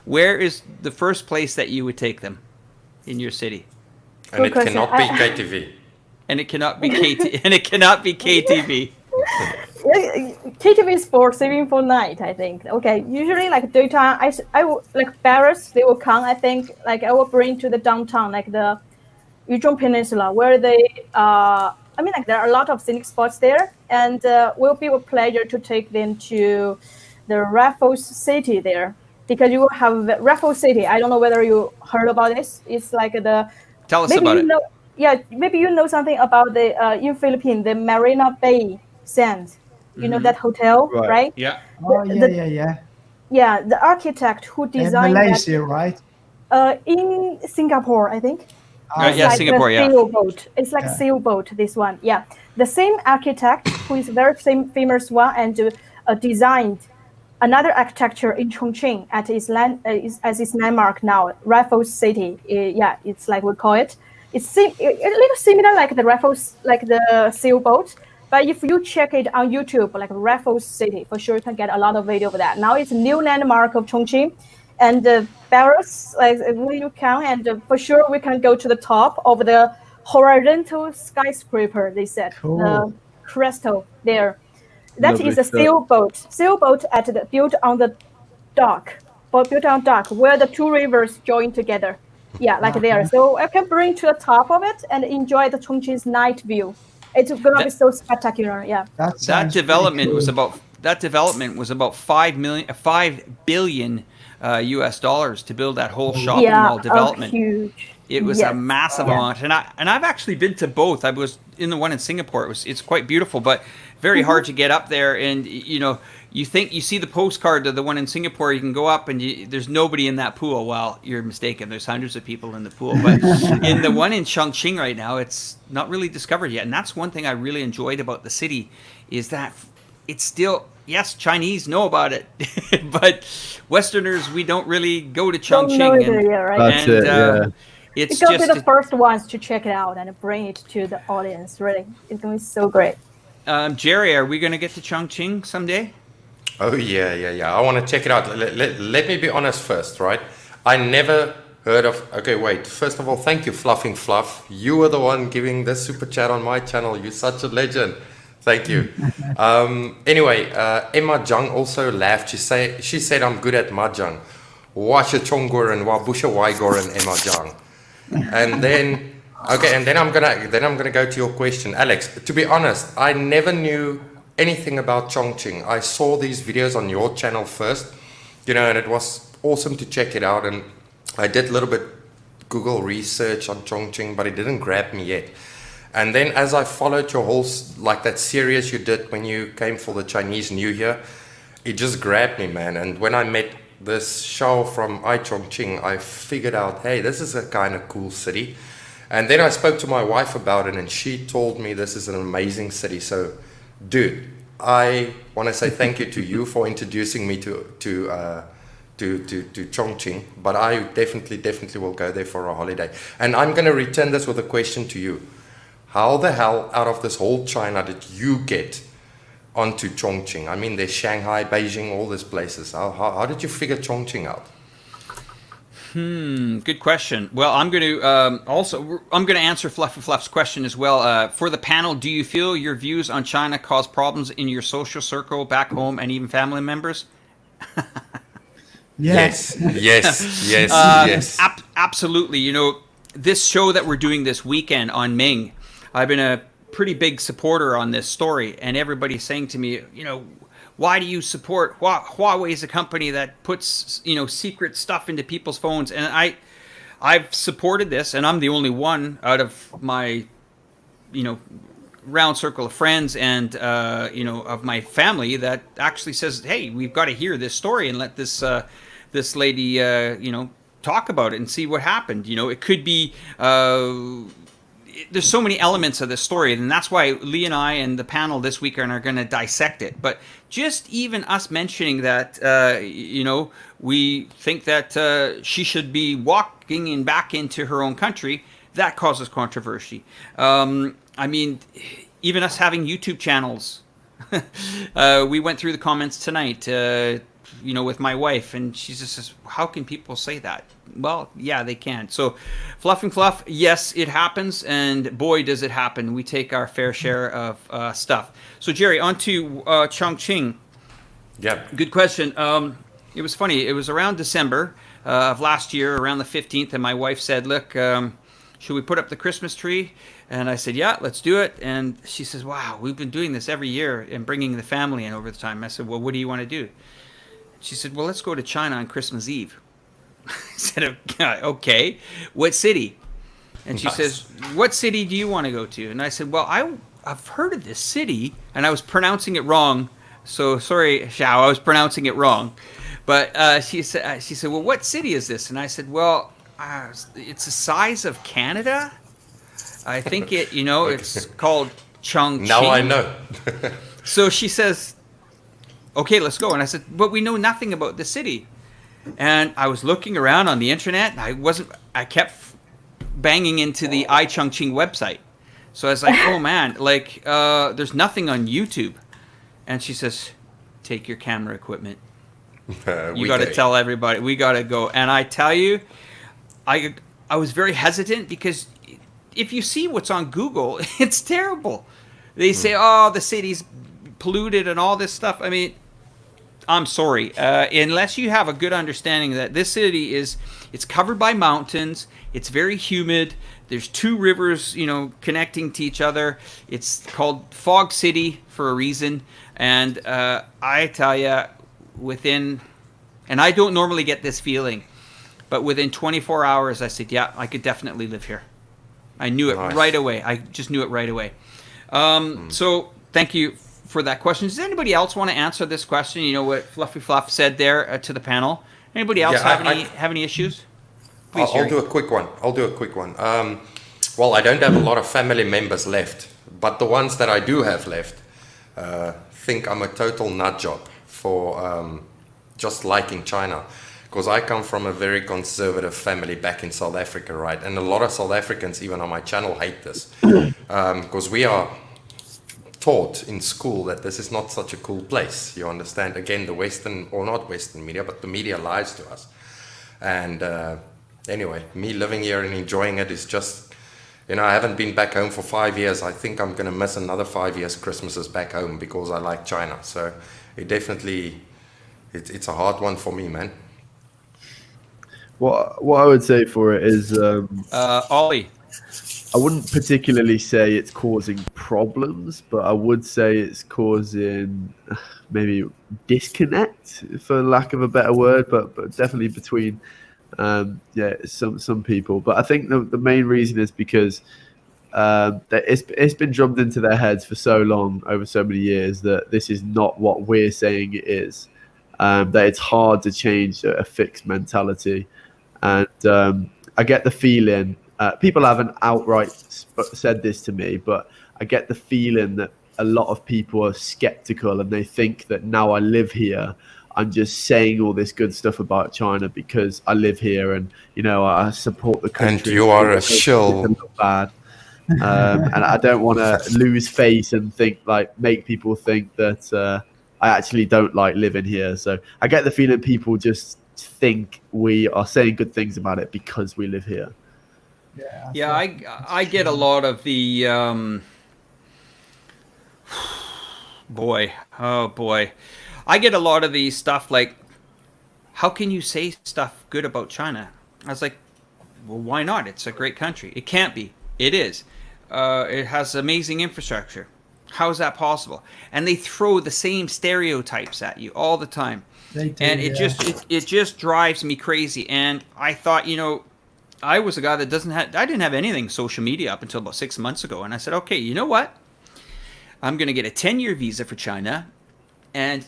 where is the first place that you would take them in your city? And it cannot be KTV. And it cannot be KTV. KTV is for saving for night, I think. Okay, usually like daytime, I will, like Paris, they will come. I think like I will bring to the downtown, like the Yuzhong Peninsula, where they there are a lot of scenic spots there, and will be a pleasure to take them to the Raffles City there, because you will have Raffles City. I don't know whether you heard about this. It's like Tell us about it. Maybe you know something about the in Philippines, the Marina Bay Sands. You know that hotel, right? Yeah. Yeah, the architect who designed Malaysia, that, right? In Singapore, I think. Singapore, sailboat. It's like sailboat, this one. Yeah. The same architect who is very famous one, and designed another architecture in Chongqing as its landmark now, Raffles City. It's like we call it. It's a little similar like the Raffles, like the sailboat. But if you check it on YouTube, like Raffles City, for sure you can get a lot of video of that. Now it's a new landmark of Chongqing. And Paris, like when you come, and for sure we can go to the top of the horizontal skyscraper. They said the crystal there. That is a sailboat. Sailboat built on dock, where the two rivers join together. Yeah, like there. So I can bring to the top of it and enjoy the Chongqing's night view. It's gonna be so spectacular. Yeah. That development was about $5 billion US dollars to build that whole shopping mall development. Huge. It was a massive amount, and I've actually been to both. I was in the one in Singapore. It's quite beautiful, but very hard to get up there. And you think you see the postcard of the one in Singapore, you can go up and there's nobody in that pool. Well, you're mistaken. There's hundreds of people in the pool, but in the one in Chongqing right now, it's not really discovered yet. And that's one thing I really enjoyed about the city, is that it's still. Yes, Chinese know about it, but Westerners, we don't really go to Chongqing. It's going to be the first ones to check it out and bring it to the audience. Really, it's going to be so great. Jerry, are we going to get to Chongqing someday? Oh yeah. I want to check it out. Let me be honest first, right? I never heard of. Okay, wait. First of all, thank you, Fluffing Fluff. You were the one giving this super chat on my channel. You're such a legend. Thank you. Anyway, Emma Zhang also laughed. She said I'm good at mahjong. Washa Chongor and Wabusha Waigor and Emma Zhang. And then Okay, and then I'm gonna go to your question, Alex. To be honest, I never knew anything about Chongqing. I saw these videos on your channel first, and it was awesome to check it out. And I did a little bit Google research on Chongqing, but it didn't grab me yet. And then as I followed your whole that series you did when you came for the Chinese New Year, it just grabbed me, man. And when I met this show from iChongqing, I figured out, hey, this is a kind of cool city. And then I spoke to my wife about it, and she told me this is an amazing city. So, dude, I want to say thank you to you for introducing me to Chongqing. But I definitely will go there for a holiday. And I'm going to return this with a question to you. How the hell out of this whole China did you get onto Chongqing? I mean, there's Shanghai, Beijing, all these places. How did you figure Chongqing out? Good question. Well, I'm going to answer Fluffy Fluff's question as well. For the panel, do you feel your views on China cause problems in your social circle back home and even family members? Yes. Yes. Absolutely. This show that we're doing this weekend on Ming, I've been a pretty big supporter on this story, and everybody's saying to me, why do you support Huawei is a company that puts secret stuff into people's phones? And I've supported this, and I'm the only one out of my round circle of friends and of my family that actually says, hey, we've got to hear this story and let this lady talk about it and see what happened. It could be there's so many elements of this story, and that's why Lee and I and the panel this weekend are going to dissect it. But just even us mentioning that, we think that she should be walking back into her own country, that causes controversy. I mean, even us having YouTube channels, we went through the comments tonight, with my wife, and she just says, how can people say that? Well, yeah, they can. So Fluff and Fluff, yes, it happens, and boy, does it happen. We take our fair share of stuff. So Jerry, on to Chongqing. Yeah. Good question. It was funny. It was around December of last year, around the 15th, and my wife said, look, should we put up the Christmas tree? And I said, yeah, let's do it. And she says, wow, we've been doing this every year and bringing the family in over the time. I said, well, what do you want to do? She said, well, let's go to China on Christmas Eve. I said, okay, what city? And she says, what city do you want to go to? And I said, well, I've heard of this city, and I was pronouncing it wrong. So sorry, Xiao, I was pronouncing it wrong. But she said, well, what city is this? And I said, well, it's the size of Canada. I think it's called Chongqing. Now I know. So she says, okay, let's go. And I said, but we know nothing about the city. And I was looking around on the internet, and I kept banging into the iChongqing website. So I was like, oh man, there's nothing on YouTube. And she says, take your camera equipment. You got to tell everybody, we got to go. And I tell you, I was very hesitant because if you see what's on Google, it's terrible. They say, oh, the city's polluted and all this stuff. I mean, I'm sorry, unless you have a good understanding that this city it's covered by mountains, it's very humid, there's two rivers, connecting to each other. It's called Fog City for a reason. And I tell you, and I don't normally get this feeling, but within 24 hours, I said, yeah, I could definitely live here. I knew it right away. I just knew it right away. So thank you for that question. Does anybody else want to answer this question? You know what Fluffy Fluff said there to the panel. Anybody else have any issues? Please, I'll do a quick one. Well, I don't have a lot of family members left, but the ones that I do have left think I'm a total nut job for just liking China. Because I come from a very conservative family back in South Africa, right? And a lot of South Africans, even on my channel, hate this. Because we are taught in school that this is not such a cool place. You understand? Again, the Western, or not Western media, but the media lies to us. And anyway, me living here and enjoying it is just, I haven't been back home for 5 years. I think I'm going to miss another 5 years Christmases back home because I like China. So it definitely, it's a hard one for me, man. What I would say for it is Ollie. I wouldn't particularly say it's causing problems, but I would say it's causing maybe disconnect, for lack of a better word, but definitely between some people. But I think the main reason is because that it's been drummed into their heads for so long, over so many years, that this is not what we're saying it is. That it's hard to change a fixed mentality, and I get the feeling. People haven't outright said this to me, but I get the feeling that a lot of people are skeptical, and they think that now I live here, I'm just saying all this good stuff about China because I live here and, I support the country. And you are a shill. Bad. And I don't want to lose face and make people think that I actually don't like living here. So I get the feeling people just think we are saying good things about it because we live here. Yeah, I get a lot of the boy, I get a lot of the stuff like, how can you say stuff good about China? I was like, well, why not? It's a great country. It can't be. It is. It has amazing infrastructure. How is that possible? And they throw the same stereotypes at you all the time. They do, and it just drives me crazy. And I thought, I was a guy that I didn't have anything social media up until about 6 months ago. And I said, okay, you know what? I'm going to get a 10-year visa for China. And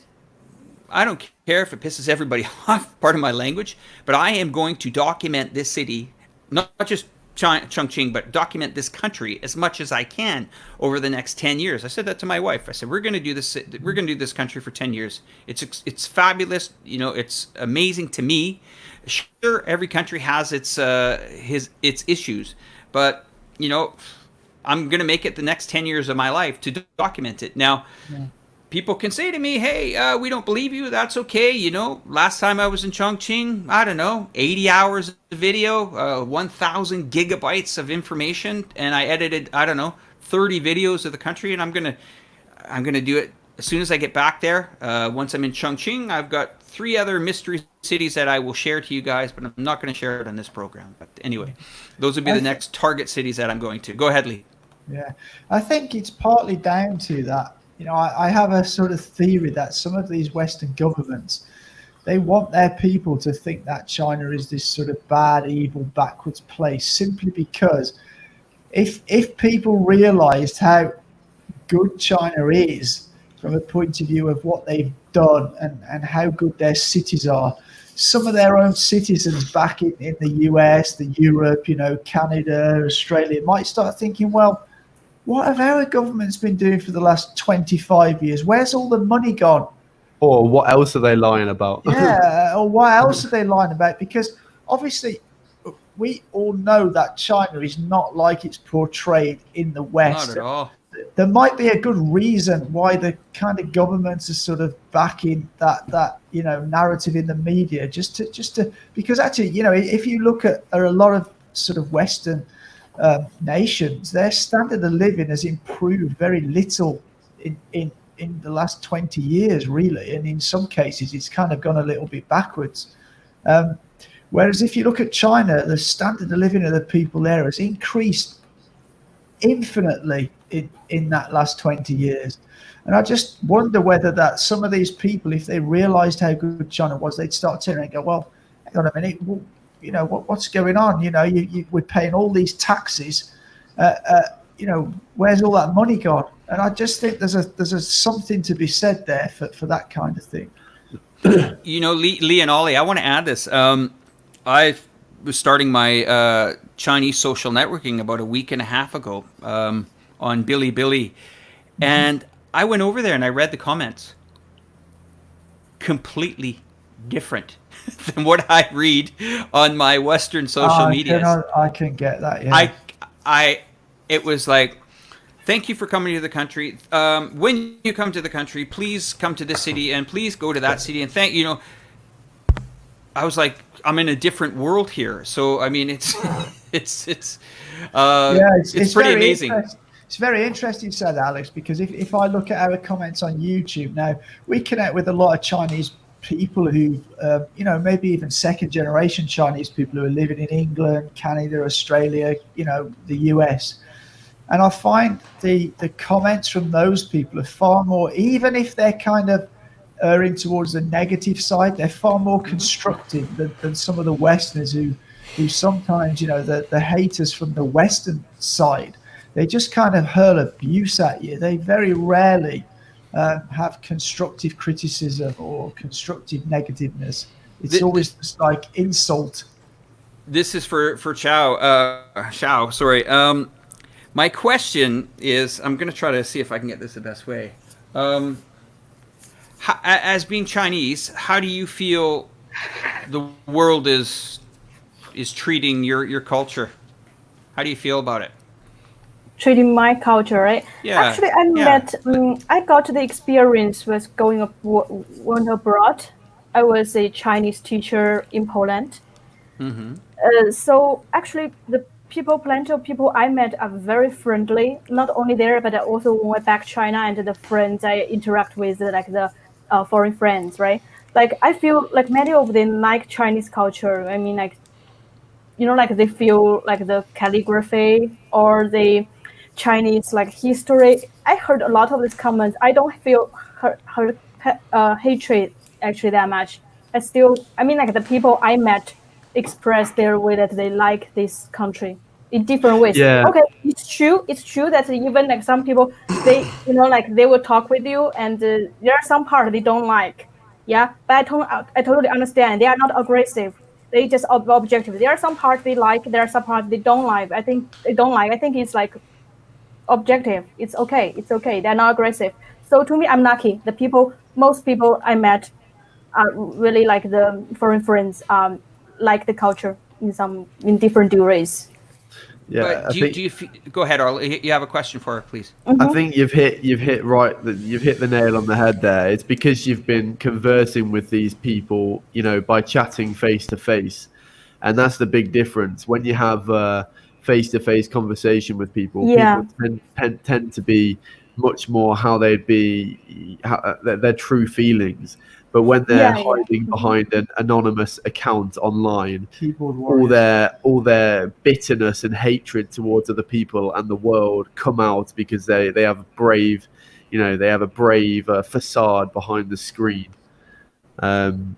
I don't care if it pisses everybody off, pardon my language, but I am going to document this city, not just Chongqing, but document this country as much as I can over the next 10 years. I said that to my wife. I said, we're going to do this. We're going to do this country for 10 years. It's fabulous. It's amazing to me. Sure, every country has its issues, but I'm going to make it the next 10 years of my life to document it. Now, people can say to me, hey, we don't believe you. That's okay. Last time I was in Chongqing, I don't know, 80 hours of video, 1,000 gigabytes of information. And I edited, I don't know, 30 videos of the country. And I'm going to do it as soon as I get back there. Once I'm in Chongqing, I've got 3 other mystery cities that I will share to you guys, but I'm not going to share it on this program. But anyway, those would be the next target cities that I'm going to. Go ahead, Lee. Yeah, I think it's partly down to that. I have a sort of theory that some of these Western governments, they want their people to think that China is this sort of bad, evil, backwards place, simply because if people realized how good China is from a point of view of what they've done and how good their cities are, some of their own citizens back in the US, the Europe, Canada, Australia might start thinking, well, what have our governments been doing for the last 25 years? Where's all the money gone? Or what else are they lying about? Yeah, or what else are they lying about? Because obviously we all know that China is not like it's portrayed in the West. Not at all. There might be a good reason why the kind of governments are sort of backing that narrative in the media, just to because actually, if you look at a lot of sort of Western nations, their standard of living has improved very little in the last 20 years, really, and in some cases it's kind of gone a little bit backwards. Whereas if you look at China, the standard of living of the people there has increased infinitely in that last 20 years. And I just wonder whether that some of these people, if they realized how good China was, they'd start turning and go, well, hang on a minute, what's going on? We're paying all these taxes. Where's all that money gone? And I just think there's a something to be said there for that kind of thing. Lee and Ollie, I want to add this. I was starting my Chinese social networking about a week and a half ago on Bilibili, and I went over there and I read the comments. Completely different than what I read on my Western social media. I can get that. Yeah. It was like, thank you for coming to the country. When you come to the country, please come to this city and please go to that city. And I was like, I'm in a different world here. So I mean, it's pretty amazing. It's very interesting, said Alex, because if I look at our comments on YouTube now, we connect with a lot of Chinese people who, maybe even second generation Chinese people who are living in England, Canada, Australia, the US. And I find the comments from those people are far more, even if they're kind of erring towards the negative side, they're far more constructive than some of the Westerners who sometimes, the haters from the Western side, they just kind of hurl abuse at you. They very rarely have constructive criticism or constructive negativeness. It's always just like insult. This is for Xiao. Sorry. My question is, I'm going to try to see if I can get this the best way. As being Chinese, how do you feel the world is treating your culture? How do you feel about it? Treating my culture, right? Yeah. Actually, I got the experience with went abroad. I was a Chinese teacher in Poland. So actually, plenty of people I met are very friendly. Not only there, but I also went back to China, and the friends I interact with, like the foreign friends, right? Like I feel like many of them like Chinese culture. I mean, like, like they feel like the calligraphy or the Chinese like history. I heard a lot of these comments. I don't feel hatred actually that much. Like the people I met express their way that they like this country in different ways. Yeah. Okay, it's true that even like some people, they like they will talk with you, and there are some parts they don't like. Yeah, but I totally understand. They are not aggressive. They just objective. There are some parts they like. There are some parts they don't like. I think it's like objective. It's okay. They're not aggressive. So to me, I'm lucky. Most people I met are really like the foreign friends. Like the culture in different ways. Yeah, but do you go ahead, Arlie? You have a question for her, please. I think you've hit the nail on the head there. It's because you've been conversing with these people, by chatting face to face, and that's the big difference. When you have face to face conversation with people, people tend to be much more how they'd be, their true feelings. But when they're hiding behind an anonymous account online, all their bitterness and hatred towards other people and the world come out because they have a brave, facade behind the screen. And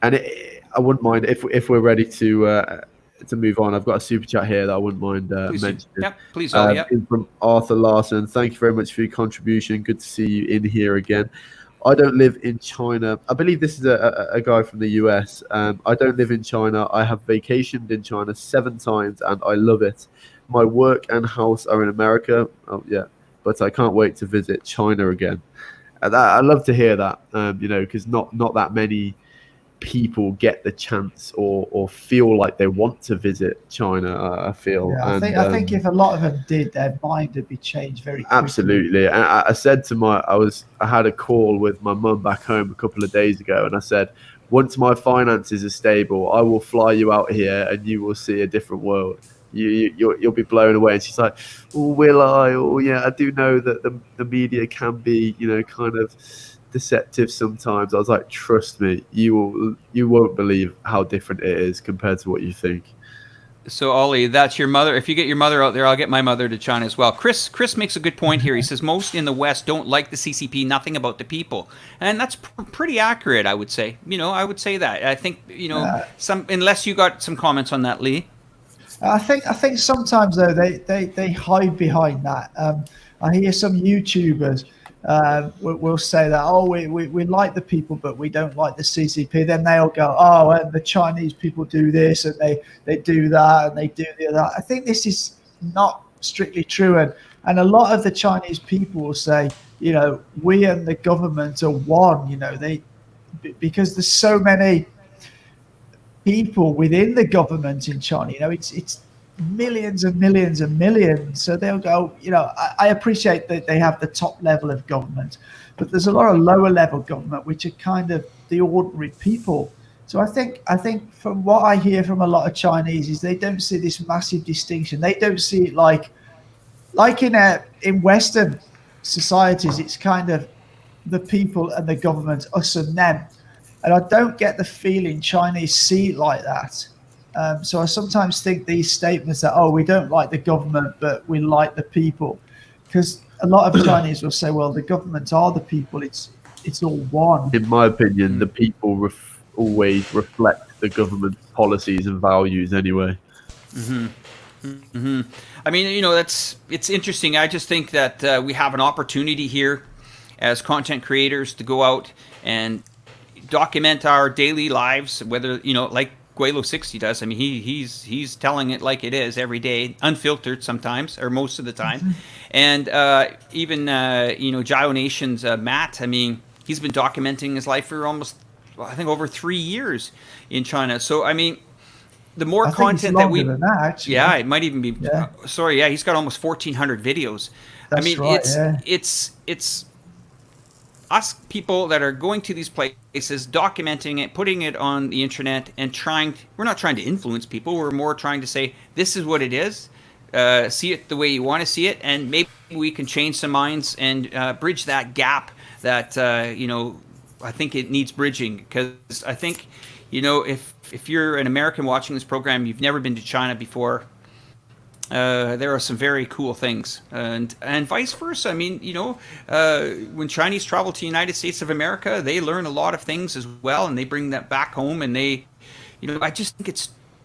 I wouldn't mind if we're ready to move on. I've got a super chat here that I wouldn't mind mentioning. Yeah, please, Ollie. From Arthur Larson. Thank you very much for your contribution. Good to see you in here again. I don't live in China. I believe this is a guy from the US. I don't live in China. I have vacationed in China 7 times and I love it. My work and house are in America. Oh yeah, but I can't wait to visit China again. I love to hear that, because not that many people get the chance or feel like they want to visit China. I feel. Yeah, I think if a lot of them did, their mind would be changed very quickly. Absolutely. And I said to I had a call with my mum back home a couple of days ago, and I said, once my finances are stable, I will fly you out here and you will see a different world. You'll be blown away. And she's like, oh, will I? Oh yeah, I do know that the media can be, kind of deceptive sometimes. I was like, trust me, you won't believe how different it is compared to what you think. So Ollie, that's your mother. If you get your mother out there, I'll get my mother to China as well. Chris makes a good point here. He says most in the West don't like the CCP, nothing about the people, and that's pretty accurate. I would say. I would say that. I think some, unless you got some comments on that, Lee. I think sometimes though they hide behind that. I hear some YouTubers will say that, we like the people, but we don't like the CCP. Then they'll go, and the Chinese people do this and they do that and they do that. I think this is not strictly true, and a lot of the Chinese people will say, we and the government are one. Because there's so many people within the government in China. It's millions and millions and millions. So they'll go, I appreciate that they have the top level of government, but there's a lot of lower level government which are kind of the ordinary people. So I think from what I hear from a lot of Chinese is they don't see this massive distinction. They don't see it like in Western societies. It's kind of the people and the government, us and them. And I don't get the feeling Chinese see it like that. So I sometimes think these statements that, oh, we don't like the government, but we like the people. Because a lot of Chinese will say, well, the government are the people. It's all one. In my opinion, the people always reflect the government's policies and values anyway. I mean, it's interesting. I just think that we have an opportunity here as content creators to go out and document our daily lives, whether, like Guelo 60 does. I mean, he's telling it like it is every day, unfiltered sometimes, or most of the time. And even, Gyro Nation's Matt, I mean, he's been documenting his life for almost, I think, over 3 years in China. So, I mean, the more I think content it's that we, longer than that, actually. yeah, it might even be. Yeah. He's got almost 1,400 videos. That's I mean, right, it's us people that are going to these places, documenting it, putting it on the internet, and we're not trying to influence people. We're more trying to say, this is what it is. See it the way you want to see it, and maybe we can change some minds and bridge that gap that, I think it needs bridging. Because I think, if you're an American watching this program, you've never been to China before, there are some very cool things, and vice versa. I mean, when Chinese travel to the United States of America, they learn a lot of things as well, and they bring that back home. And they, I just think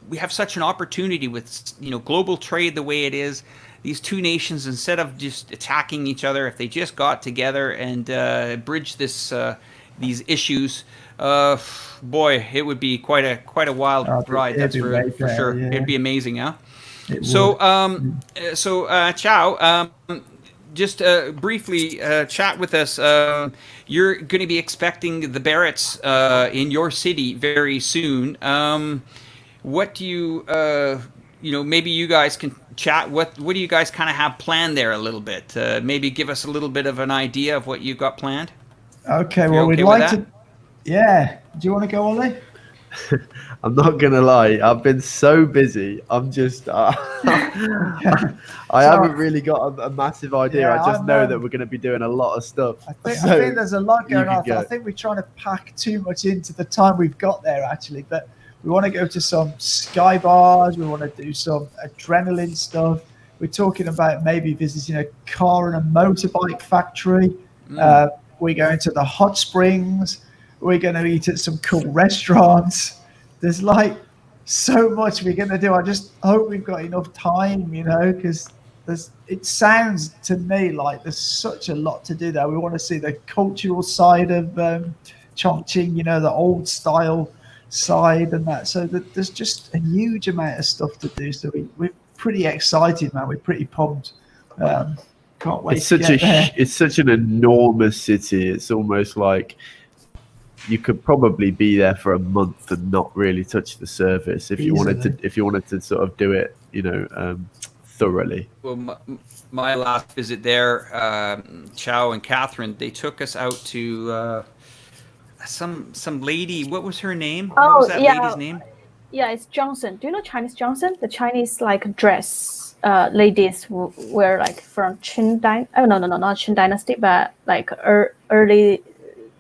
we have such an opportunity with, global trade the way it is. These two nations, instead of just attacking each other, if they just got together and bridge these issues, boy, it would be quite a wild ride. That's for sure. Yeah. It'd be amazing, yeah. So, Chow, just briefly chat with us. You're going to be expecting the Barretts in your city very soon. What do you, maybe you guys can chat. What do you guys kind of have planned there a little bit? Maybe give us a little bit of an idea of what you've got planned. Okay, well, we'd like to. Yeah. Do you want to go, Ollie? I'm not gonna lie, I've been so busy. I'm just, I haven't really got a massive idea. Yeah, I just know that we're going to be doing a lot of stuff. I think there's a lot going on. I think we're trying to pack too much into the time we've got there, actually. But we want to go to some sky bars. We want to do some adrenaline stuff. We're talking about maybe visiting a car and a motorbike factory. We're going to the hot springs. We're going to eat at some cool restaurants. There's like so much we're going to do. I just hope we've got enough time, because it sounds to me like there's such a lot to do there. We want to see the cultural side of Chongqing, the old style side and that. So there's just a huge amount of stuff to do. So we're pretty excited, man. We're pretty pumped. Can't wait to get there. It's such an enormous city. It's almost like you could probably be there for a month and not really touch the surface if you wanted to sort of do it, thoroughly. Well, my last visit there, Chow and Catherine, they took us out to some lady. What was her name? What was that lady's name? Yeah, it's Johnson. Do you know Chinese Johnson? The Chinese dress ladies wear from Qin Dynasty. Oh no, not Qin Dynasty, but early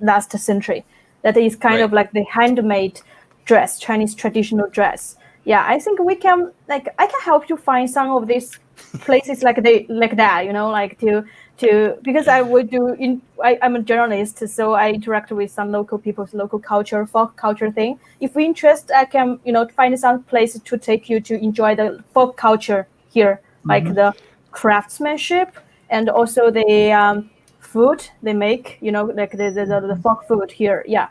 last century. That is kind of like the handmade dress, Chinese traditional dress. Yeah, I think we can I can help you find some of these places like that, because I'm a journalist, so I interact with some local people's local culture, folk culture thing. If you're interested, I can find some place to take you to enjoy the folk culture here, like the craftsmanship and also the food they make, the folk food here. Yeah,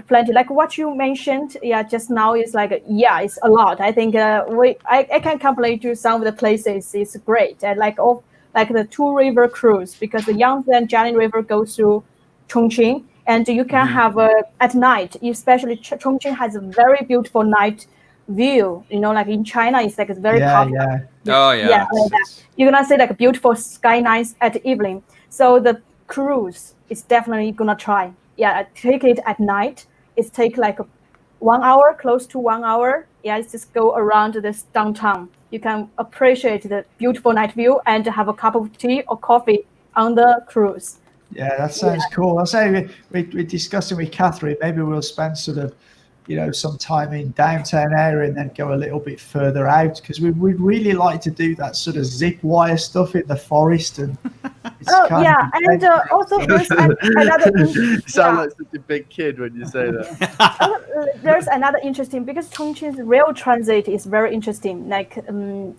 plenty. Like what you mentioned, just now is it's a lot. I think I can complete you some of the places. It's great. And the Two River cruise, because the Yangtze and Jiangling River goes through Chongqing, and you can have at night, especially Chongqing has a very beautiful night view. In China, it's it's very popular. Yeah. Oh yeah. Yeah, like that. You're gonna see beautiful sky nights at evening. So the cruise is definitely gonna try. Yeah, take it at night. It's take 1 hour, close to 1 hour. Yeah, it's just go around this downtown. You can appreciate the beautiful night view and have a cup of tea or coffee on the cruise. Yeah, that sounds cool. I say we're discussing with Catherine. Maybe we'll spend sort of, some time in downtown area and then go a little bit further out because we'd really like to do that sort of zip wire stuff in the forest and. And also there's another. You sound like such a big kid when you say that. There's another interesting because Chongqing's rail transit is very interesting. Like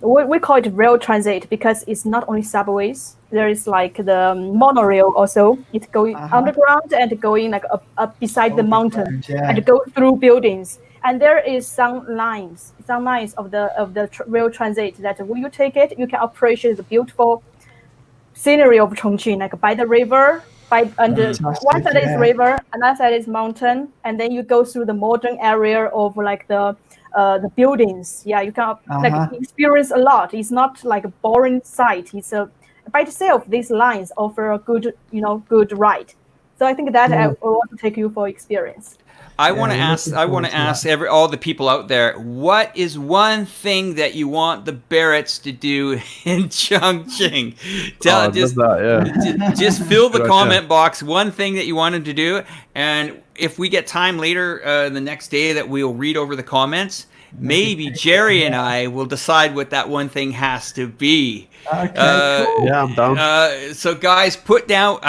we call it rail transit because it's not only subways. There is like the monorail also. It's going underground and going like up beside the mountain and go through buildings. And there is some lines of the rail transit that when you take it, you can appreciate the beautiful scenery of Chongqing, like by the river, one side is river, another side is mountain, and then you go through the modern area of like the buildings. Yeah, you can like experience a lot. It's not like a boring sight. It's by itself. These lines offer a good ride. So I think that I want to take you for experience. I want to ask all the people out there, what is one thing that you want the Barretts to do in Chongqing? Just fill the comment box. One thing that you want them to do, and if we get time later the next day that we'll read over the comments, maybe Jerry and I will decide what that one thing has to be. Okay, cool. Yeah, I'm down. So guys, put down.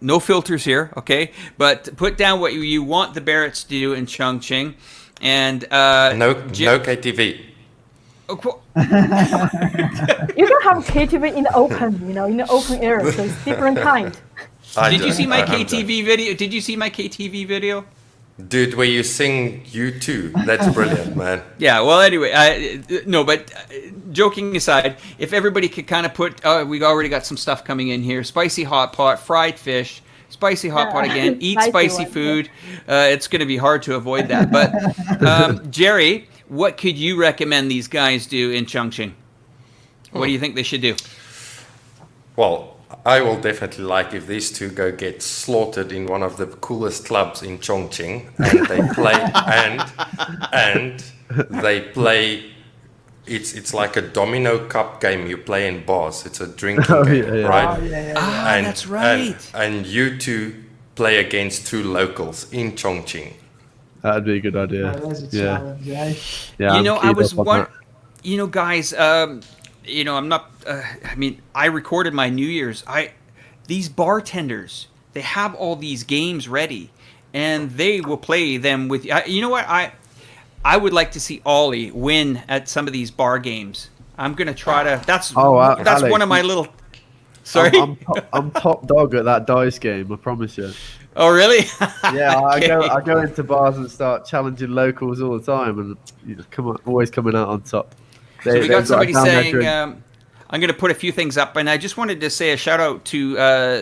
No filters here, okay? But put down what you want the Barretts to do in Chongqing, and no KTV. Oh, cool. You can have KTV in the open, in the open air. So it's different kind. Did you see my KTV video? Did you see my KTV video? Dude, where you sing U2. That's brilliant, man. Yeah, well, anyway, joking aside, if everybody could kind of put, we already got some stuff coming in here. Spicy hot pot, fried fish, spicy hot pot again, eat spicy food. It's going to be hard to avoid that. But, Jerry, what could you recommend these guys do in Chongqing? What do you think they should do? Well, I will definitely like if these two go get slaughtered in one of the coolest clubs in Chongqing, and they play and they play. It's like a domino cup game you play in bars. It's a drinking game, right? And, that's right. And you two play against two locals in Chongqing. That'd be a good idea. There's a challenge, eh? Yeah. I was one. Guys. I'm not. I recorded my New Year's. These bartenders, they have all these games ready, and they will play them with. You know what? I would like to see Ollie win at some of these bar games. I'm gonna try to. That's Alex, one of my little. Sorry, I'm top dog at that dice game. I promise you. Oh really? Yeah, okay. I go into bars and start challenging locals all the time, and always coming out on top. So we got somebody saying, I'm going to put a few things up, and I just wanted to say a shout out to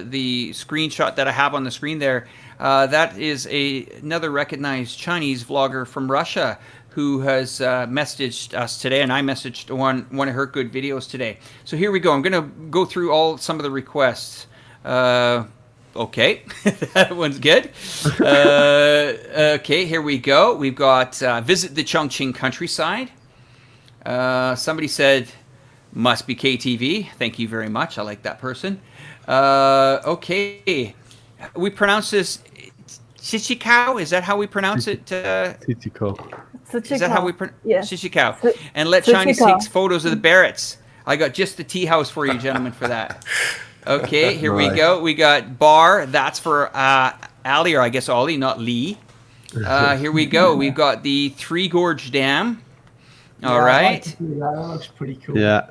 the screenshot that I have on the screen there. That is another recognized Chinese vlogger from Russia who has messaged us today, and I messaged one of her good videos today. So here we go. I'm going to go through some of the requests. Okay, that one's good. Okay, here we go. We've got visit the Chongqing countryside. Somebody said, must be KTV. Thank you very much. I like that person. Okay. We pronounce this Chichikau. Is that how we pronounce it? Chichikau. Is that how we pronounce it? Yeah. Chichikau. And let Chinese take photos of the Barretts. I got just the tea house for you, gentlemen, for that. Okay, here we go. We got bar. That's for Ali, or I guess Ollie, not Lee. Here we go. We've got the Three Gorge Dam. All right. That looks pretty cool. Yeah.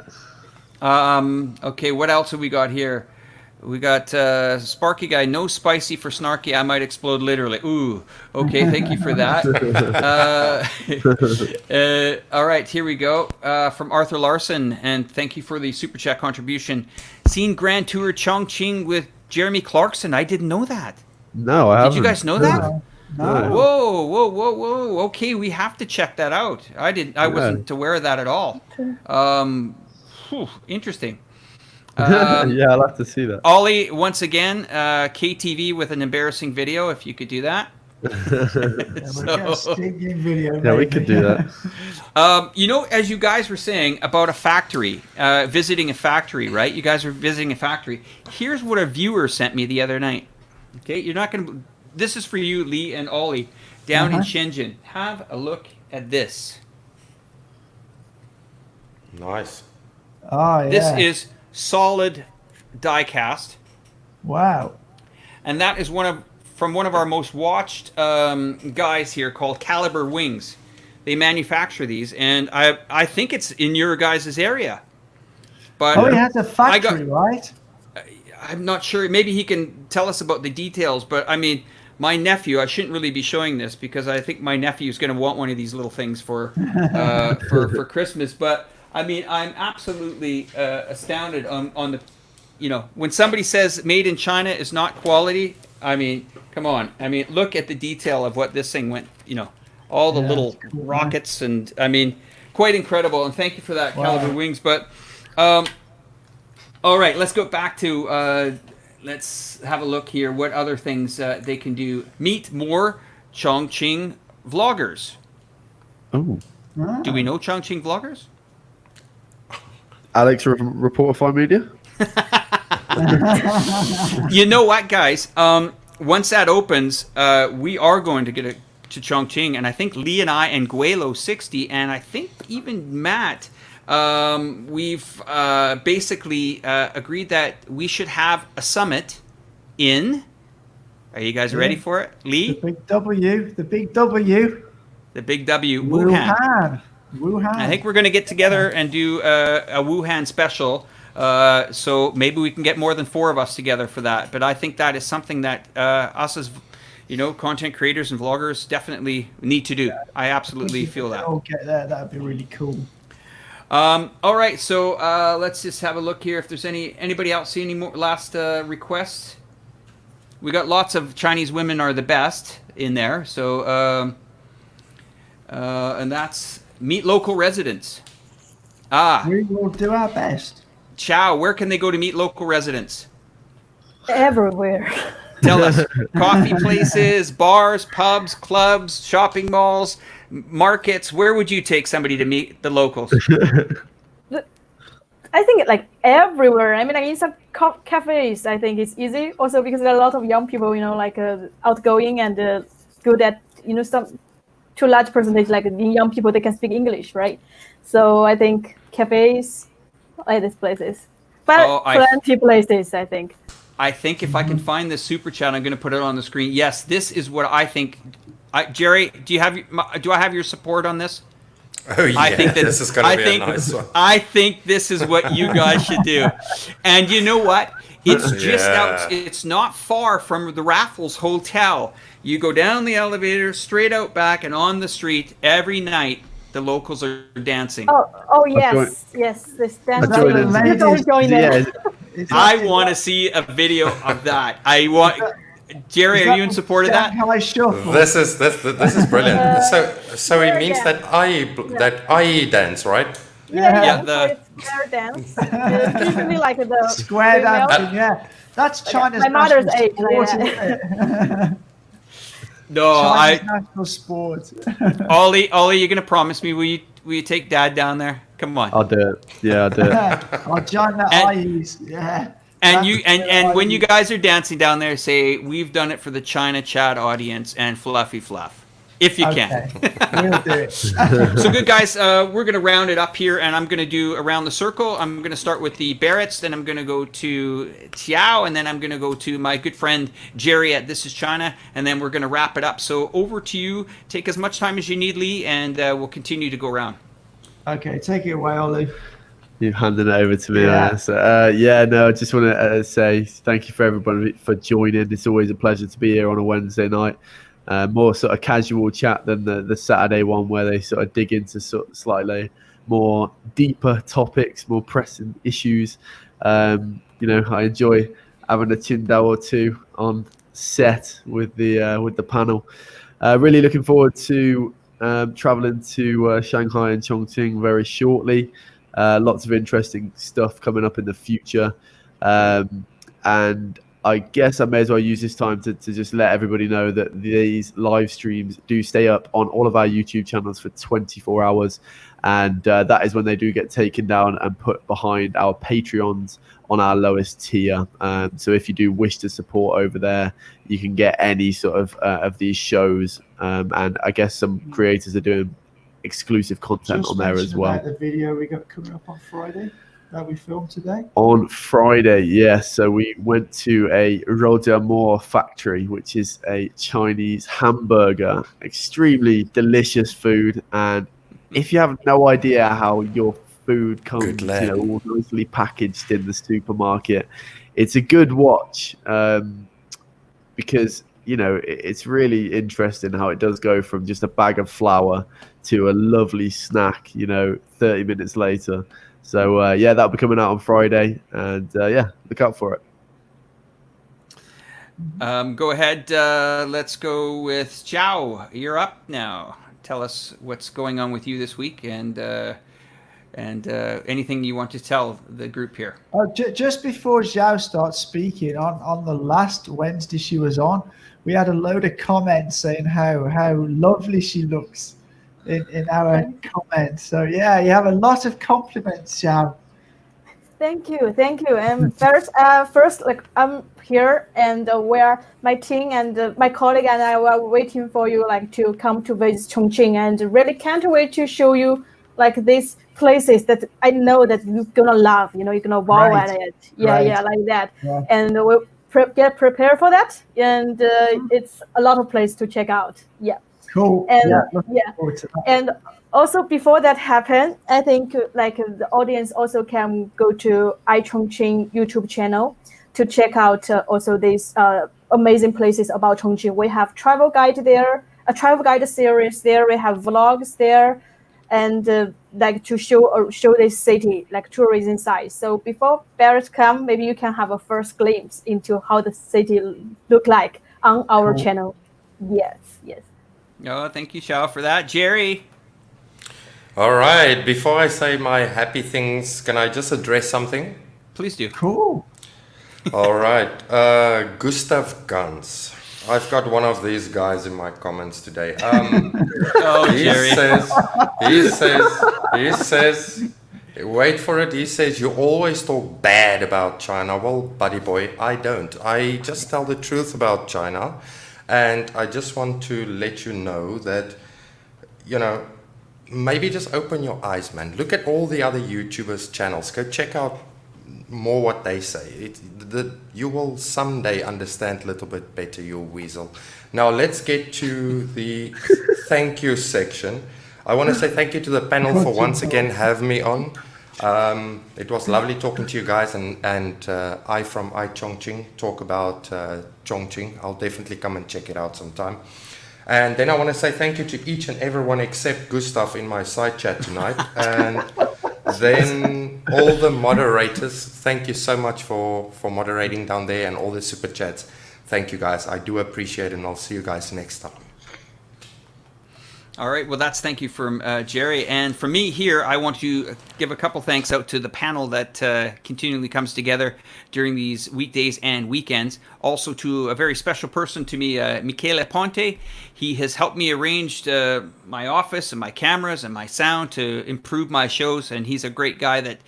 Okay, what else have we got here? We got Sparky Guy, no spicy for snarky, I might explode literally. Ooh, okay, thank you for that. All right, here we go. From Arthur Larson, and thank you for the Super Chat contribution. Seen Grand Tour Chongqing with Jeremy Clarkson. I didn't know that. No, I haven't. Did you guys know that? No. Whoa. Okay, we have to check that out. I wasn't aware of that at all. Interesting. Yeah, I'll have to see that. Ollie, once again, KTV with an embarrassing video, if you could do that. We'll get a stinging video. Yeah, we maybe. could do that. You know, as you guys were saying about a factory, visiting a factory, right? You guys are visiting a factory. Here's what a viewer sent me the other night. Okay, you're not going to... This is for you, Lee and Ollie, down in Shenzhen. Have a look at this. Nice. Oh, yeah. This is solid die cast. Wow. And that is from one of our most watched guys here called Caliber Wings. They manufacture these, and I think it's in your guys' area. But he has a factory, right? I'm not sure. Maybe he can tell us about the details. But I mean, my nephew. I shouldn't really be showing this because I think my nephew is going to want one of these little things for Christmas. But I mean, I'm absolutely astounded on the, you know, when somebody says made in China is not quality. I mean, come on. I mean, look at the detail of what this thing went. You know, all the little rockets, and I mean, quite incredible. And thank you for that, Caliber Wings. But all right, let's go back to. Let's have a look here. What other things they can do? Meet more Chongqing vloggers. Oh, Do we know Chongqing vloggers? Alex from Reportify Media. You know what, guys? Once that opens, we are going to get to Chongqing, and I think Lee and I and Guelo60, and I think even Matt, we've basically agreed that we should have a summit in. Are you guys ready for it, Lee? The big W. The big W. The big W. Wuhan. Wuhan. I think we're going to get together and do a Wuhan special. So maybe we can get more than 4 of us together for that. But I think that is something that us as, you know, content creators and vloggers definitely need to do. I absolutely feel that. Oh, get there. That'd be really cool. All right, so let's just have a look here. If there's anybody else see any more last requests? We got lots of Chinese women are the best in there. So and that's meet local residents. We will do our best. Chow, where can they go to meet local residents? Everywhere. Tell us. Coffee places, bars, pubs, clubs, shopping malls, markets. Where would you take somebody to meet the locals? I think like everywhere. I mean, like in some cafes, I think it's easy. Also because there are a lot of young people, you know, like outgoing and good at, you know, some to a large percentage, like the young people, they can speak English, right? So I think cafes, like these places, but plenty places, I think. I think if I can find this super chat, I'm going to put it on the screen. Yes, this is what I think. Jerry, do I have your support on this? Oh yeah, I think that, this is going to be a nice one. I think this is what you guys should do. And you know what? It's just out. It's not far from the Raffles Hotel. You go down the elevator, straight out back, and on the street every night. The locals are dancing. Oh yes, yes. This dancing. Don't join it. I want to see a video of that. I want. Jerry, are you in support of that? This is brilliant. So it means that IE dance, right? Yeah, the square dance. It's usually like the square dancing. Yeah, that's China's. My mother's age. No, China's national sport. Ollie, you're gonna promise me? Will you take Dad down there? Come on. I'll do it. Yeah, I'll do it. I'll join the IEs. Yeah. And you and when you guys are dancing down there, say we've done it for the China chat audience and Fluffy Fluff, if you can. We'll do it. So good, guys. We're gonna round it up here, and I'm gonna do around the circle. I'm gonna start with the Barretts, then I'm gonna go to Tiao, and then I'm gonna go to my good friend Jerry at This Is China, and then we're gonna wrap it up. So over to you. Take as much time as you need, Lee, and we'll continue to go around. Okay, take it away, Ollie. You've handed it over to me. Yeah. So, I just want to say thank you for everybody for joining. It's always a pleasure to be here on a Wednesday night. More sort of casual chat than the Saturday one where they sort of dig into slightly more deeper topics, more pressing issues. I enjoy having a Tyndall or two on set with the panel. Really looking forward to traveling to Shanghai and Chongqing very shortly. Lots of interesting stuff coming up in the future, and I guess I may as well use this time to just let everybody know that these live streams do stay up on all of our YouTube channels for 24 hours. And that is when they do get taken down and put behind our Patreons on our lowest tier. So if you do wish to support over there, you can get any sort of these shows. And I guess some creators are doing exclusive content Just on there as well. about the video we got coming up on Friday that we filmed today. On Friday, yes. So we went to a Rodamore factory, which is a Chinese hamburger. Extremely delicious food. And if you have no idea how your food comes, all nicely packaged in the supermarket, it's a good watch because it's really interesting how it does go from just a bag of flour to a lovely snack 30 minutes later. So that'll be coming out on Friday, and look out for it. Go ahead. Let's go with Xiao. You're up now. Tell us what's going on with you this week, and anything you want to tell the group here. Just before Xiao starts speaking, on the last Wednesday she was on, we had a load of comments saying how lovely she looks in our comments. So yeah, you have a lot of compliments, Xiao. Thank you. And first, like I'm here, and where my team and my colleague and I were waiting for you, like to come to visit Chongqing, and really can't wait to show you like these places that I know that you're gonna love. You're gonna wow at it. Yeah, like that. Yeah. And we'll get prepared for that. And it's a lot of places to check out. Yeah. Cool. And and also before that happened, I think like the audience also can go to iChongqing YouTube channel to check out also these amazing places about Chongqing. We have travel guide there, a travel guide series there. We have vlogs there, and like to show this city, like tourism side. So before Barrett come, maybe you can have a first glimpse into how the city look like on our channel. Yes. Oh, thank you, Xiao, for that. Jerry. All right. Before I say my happy things, can I just address something? Please do. Cool. All right. Gustav Gans. I've got one of these guys in my comments today. Jerry. He says, wait for it. He says, you always talk bad about China. Well, buddy boy, I don't. I just tell the truth about China. And I just want to let you know that, maybe just open your eyes, man. Look at all the other YouTubers' channels. Go check out more what they say. You will someday understand a little bit better, you weasel. Now let's get to the thank you section. I want to say thank you to the panel for once again having me on. It was lovely talking to you guys, and I from iChongqing talk about Chongqing. I'll definitely come and check it out sometime. And then I want to say thank you to each and everyone except Gustav in my side chat tonight. And then all the moderators, thank you so much for moderating down there, and all the super chats. Thank you guys. I do appreciate it, and I'll see you guys next time. All right. Well, that's thank you from Jerry. And for me here, I want to give a couple thanks out to the panel that continually comes together during these weekdays and weekends. Also to a very special person to me, Michele Ponte. He has helped me arrange my office and my cameras and my sound to improve my shows. And he's a great guy that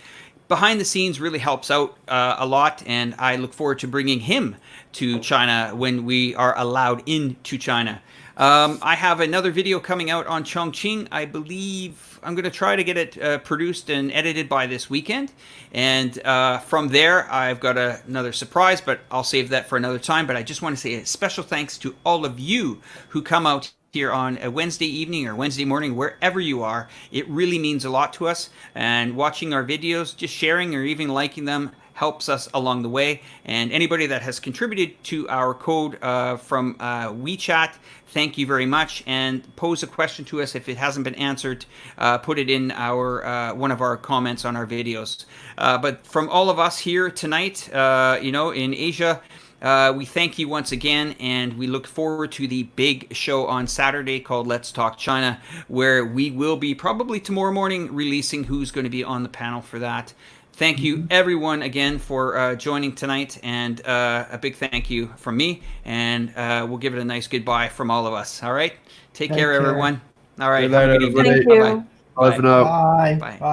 behind the scenes really helps out a lot. And I look forward to bringing him to China when we are allowed into China. I have another video coming out on Chongqing. I believe I'm going to try to get it produced and edited by this weekend. And from there, I've got another surprise, but I'll save that for another time. But I just want to say a special thanks to all of you who come out here on a Wednesday evening or Wednesday morning, wherever you are. It really means a lot to us. And watching our videos, just sharing or even liking them helps us along the way. And anybody that has contributed to our code from WeChat, thank you very much. And pose a question to us if it hasn't been answered. Put it in our one of our comments on our videos. But from all of us here tonight, in Asia, we thank you once again, and we look forward to the big show on Saturday called Let's Talk China, where we will be probably tomorrow morning releasing who's going to be on the panel for that. Thank you, everyone, again for joining tonight, and a big thank you from me. And we'll give it a nice goodbye from all of us. All right, take care, everyone. All right, Good night, have a good evening. everybody. Thank you. Bye-bye. Bye for now. Bye. Bye. Bye.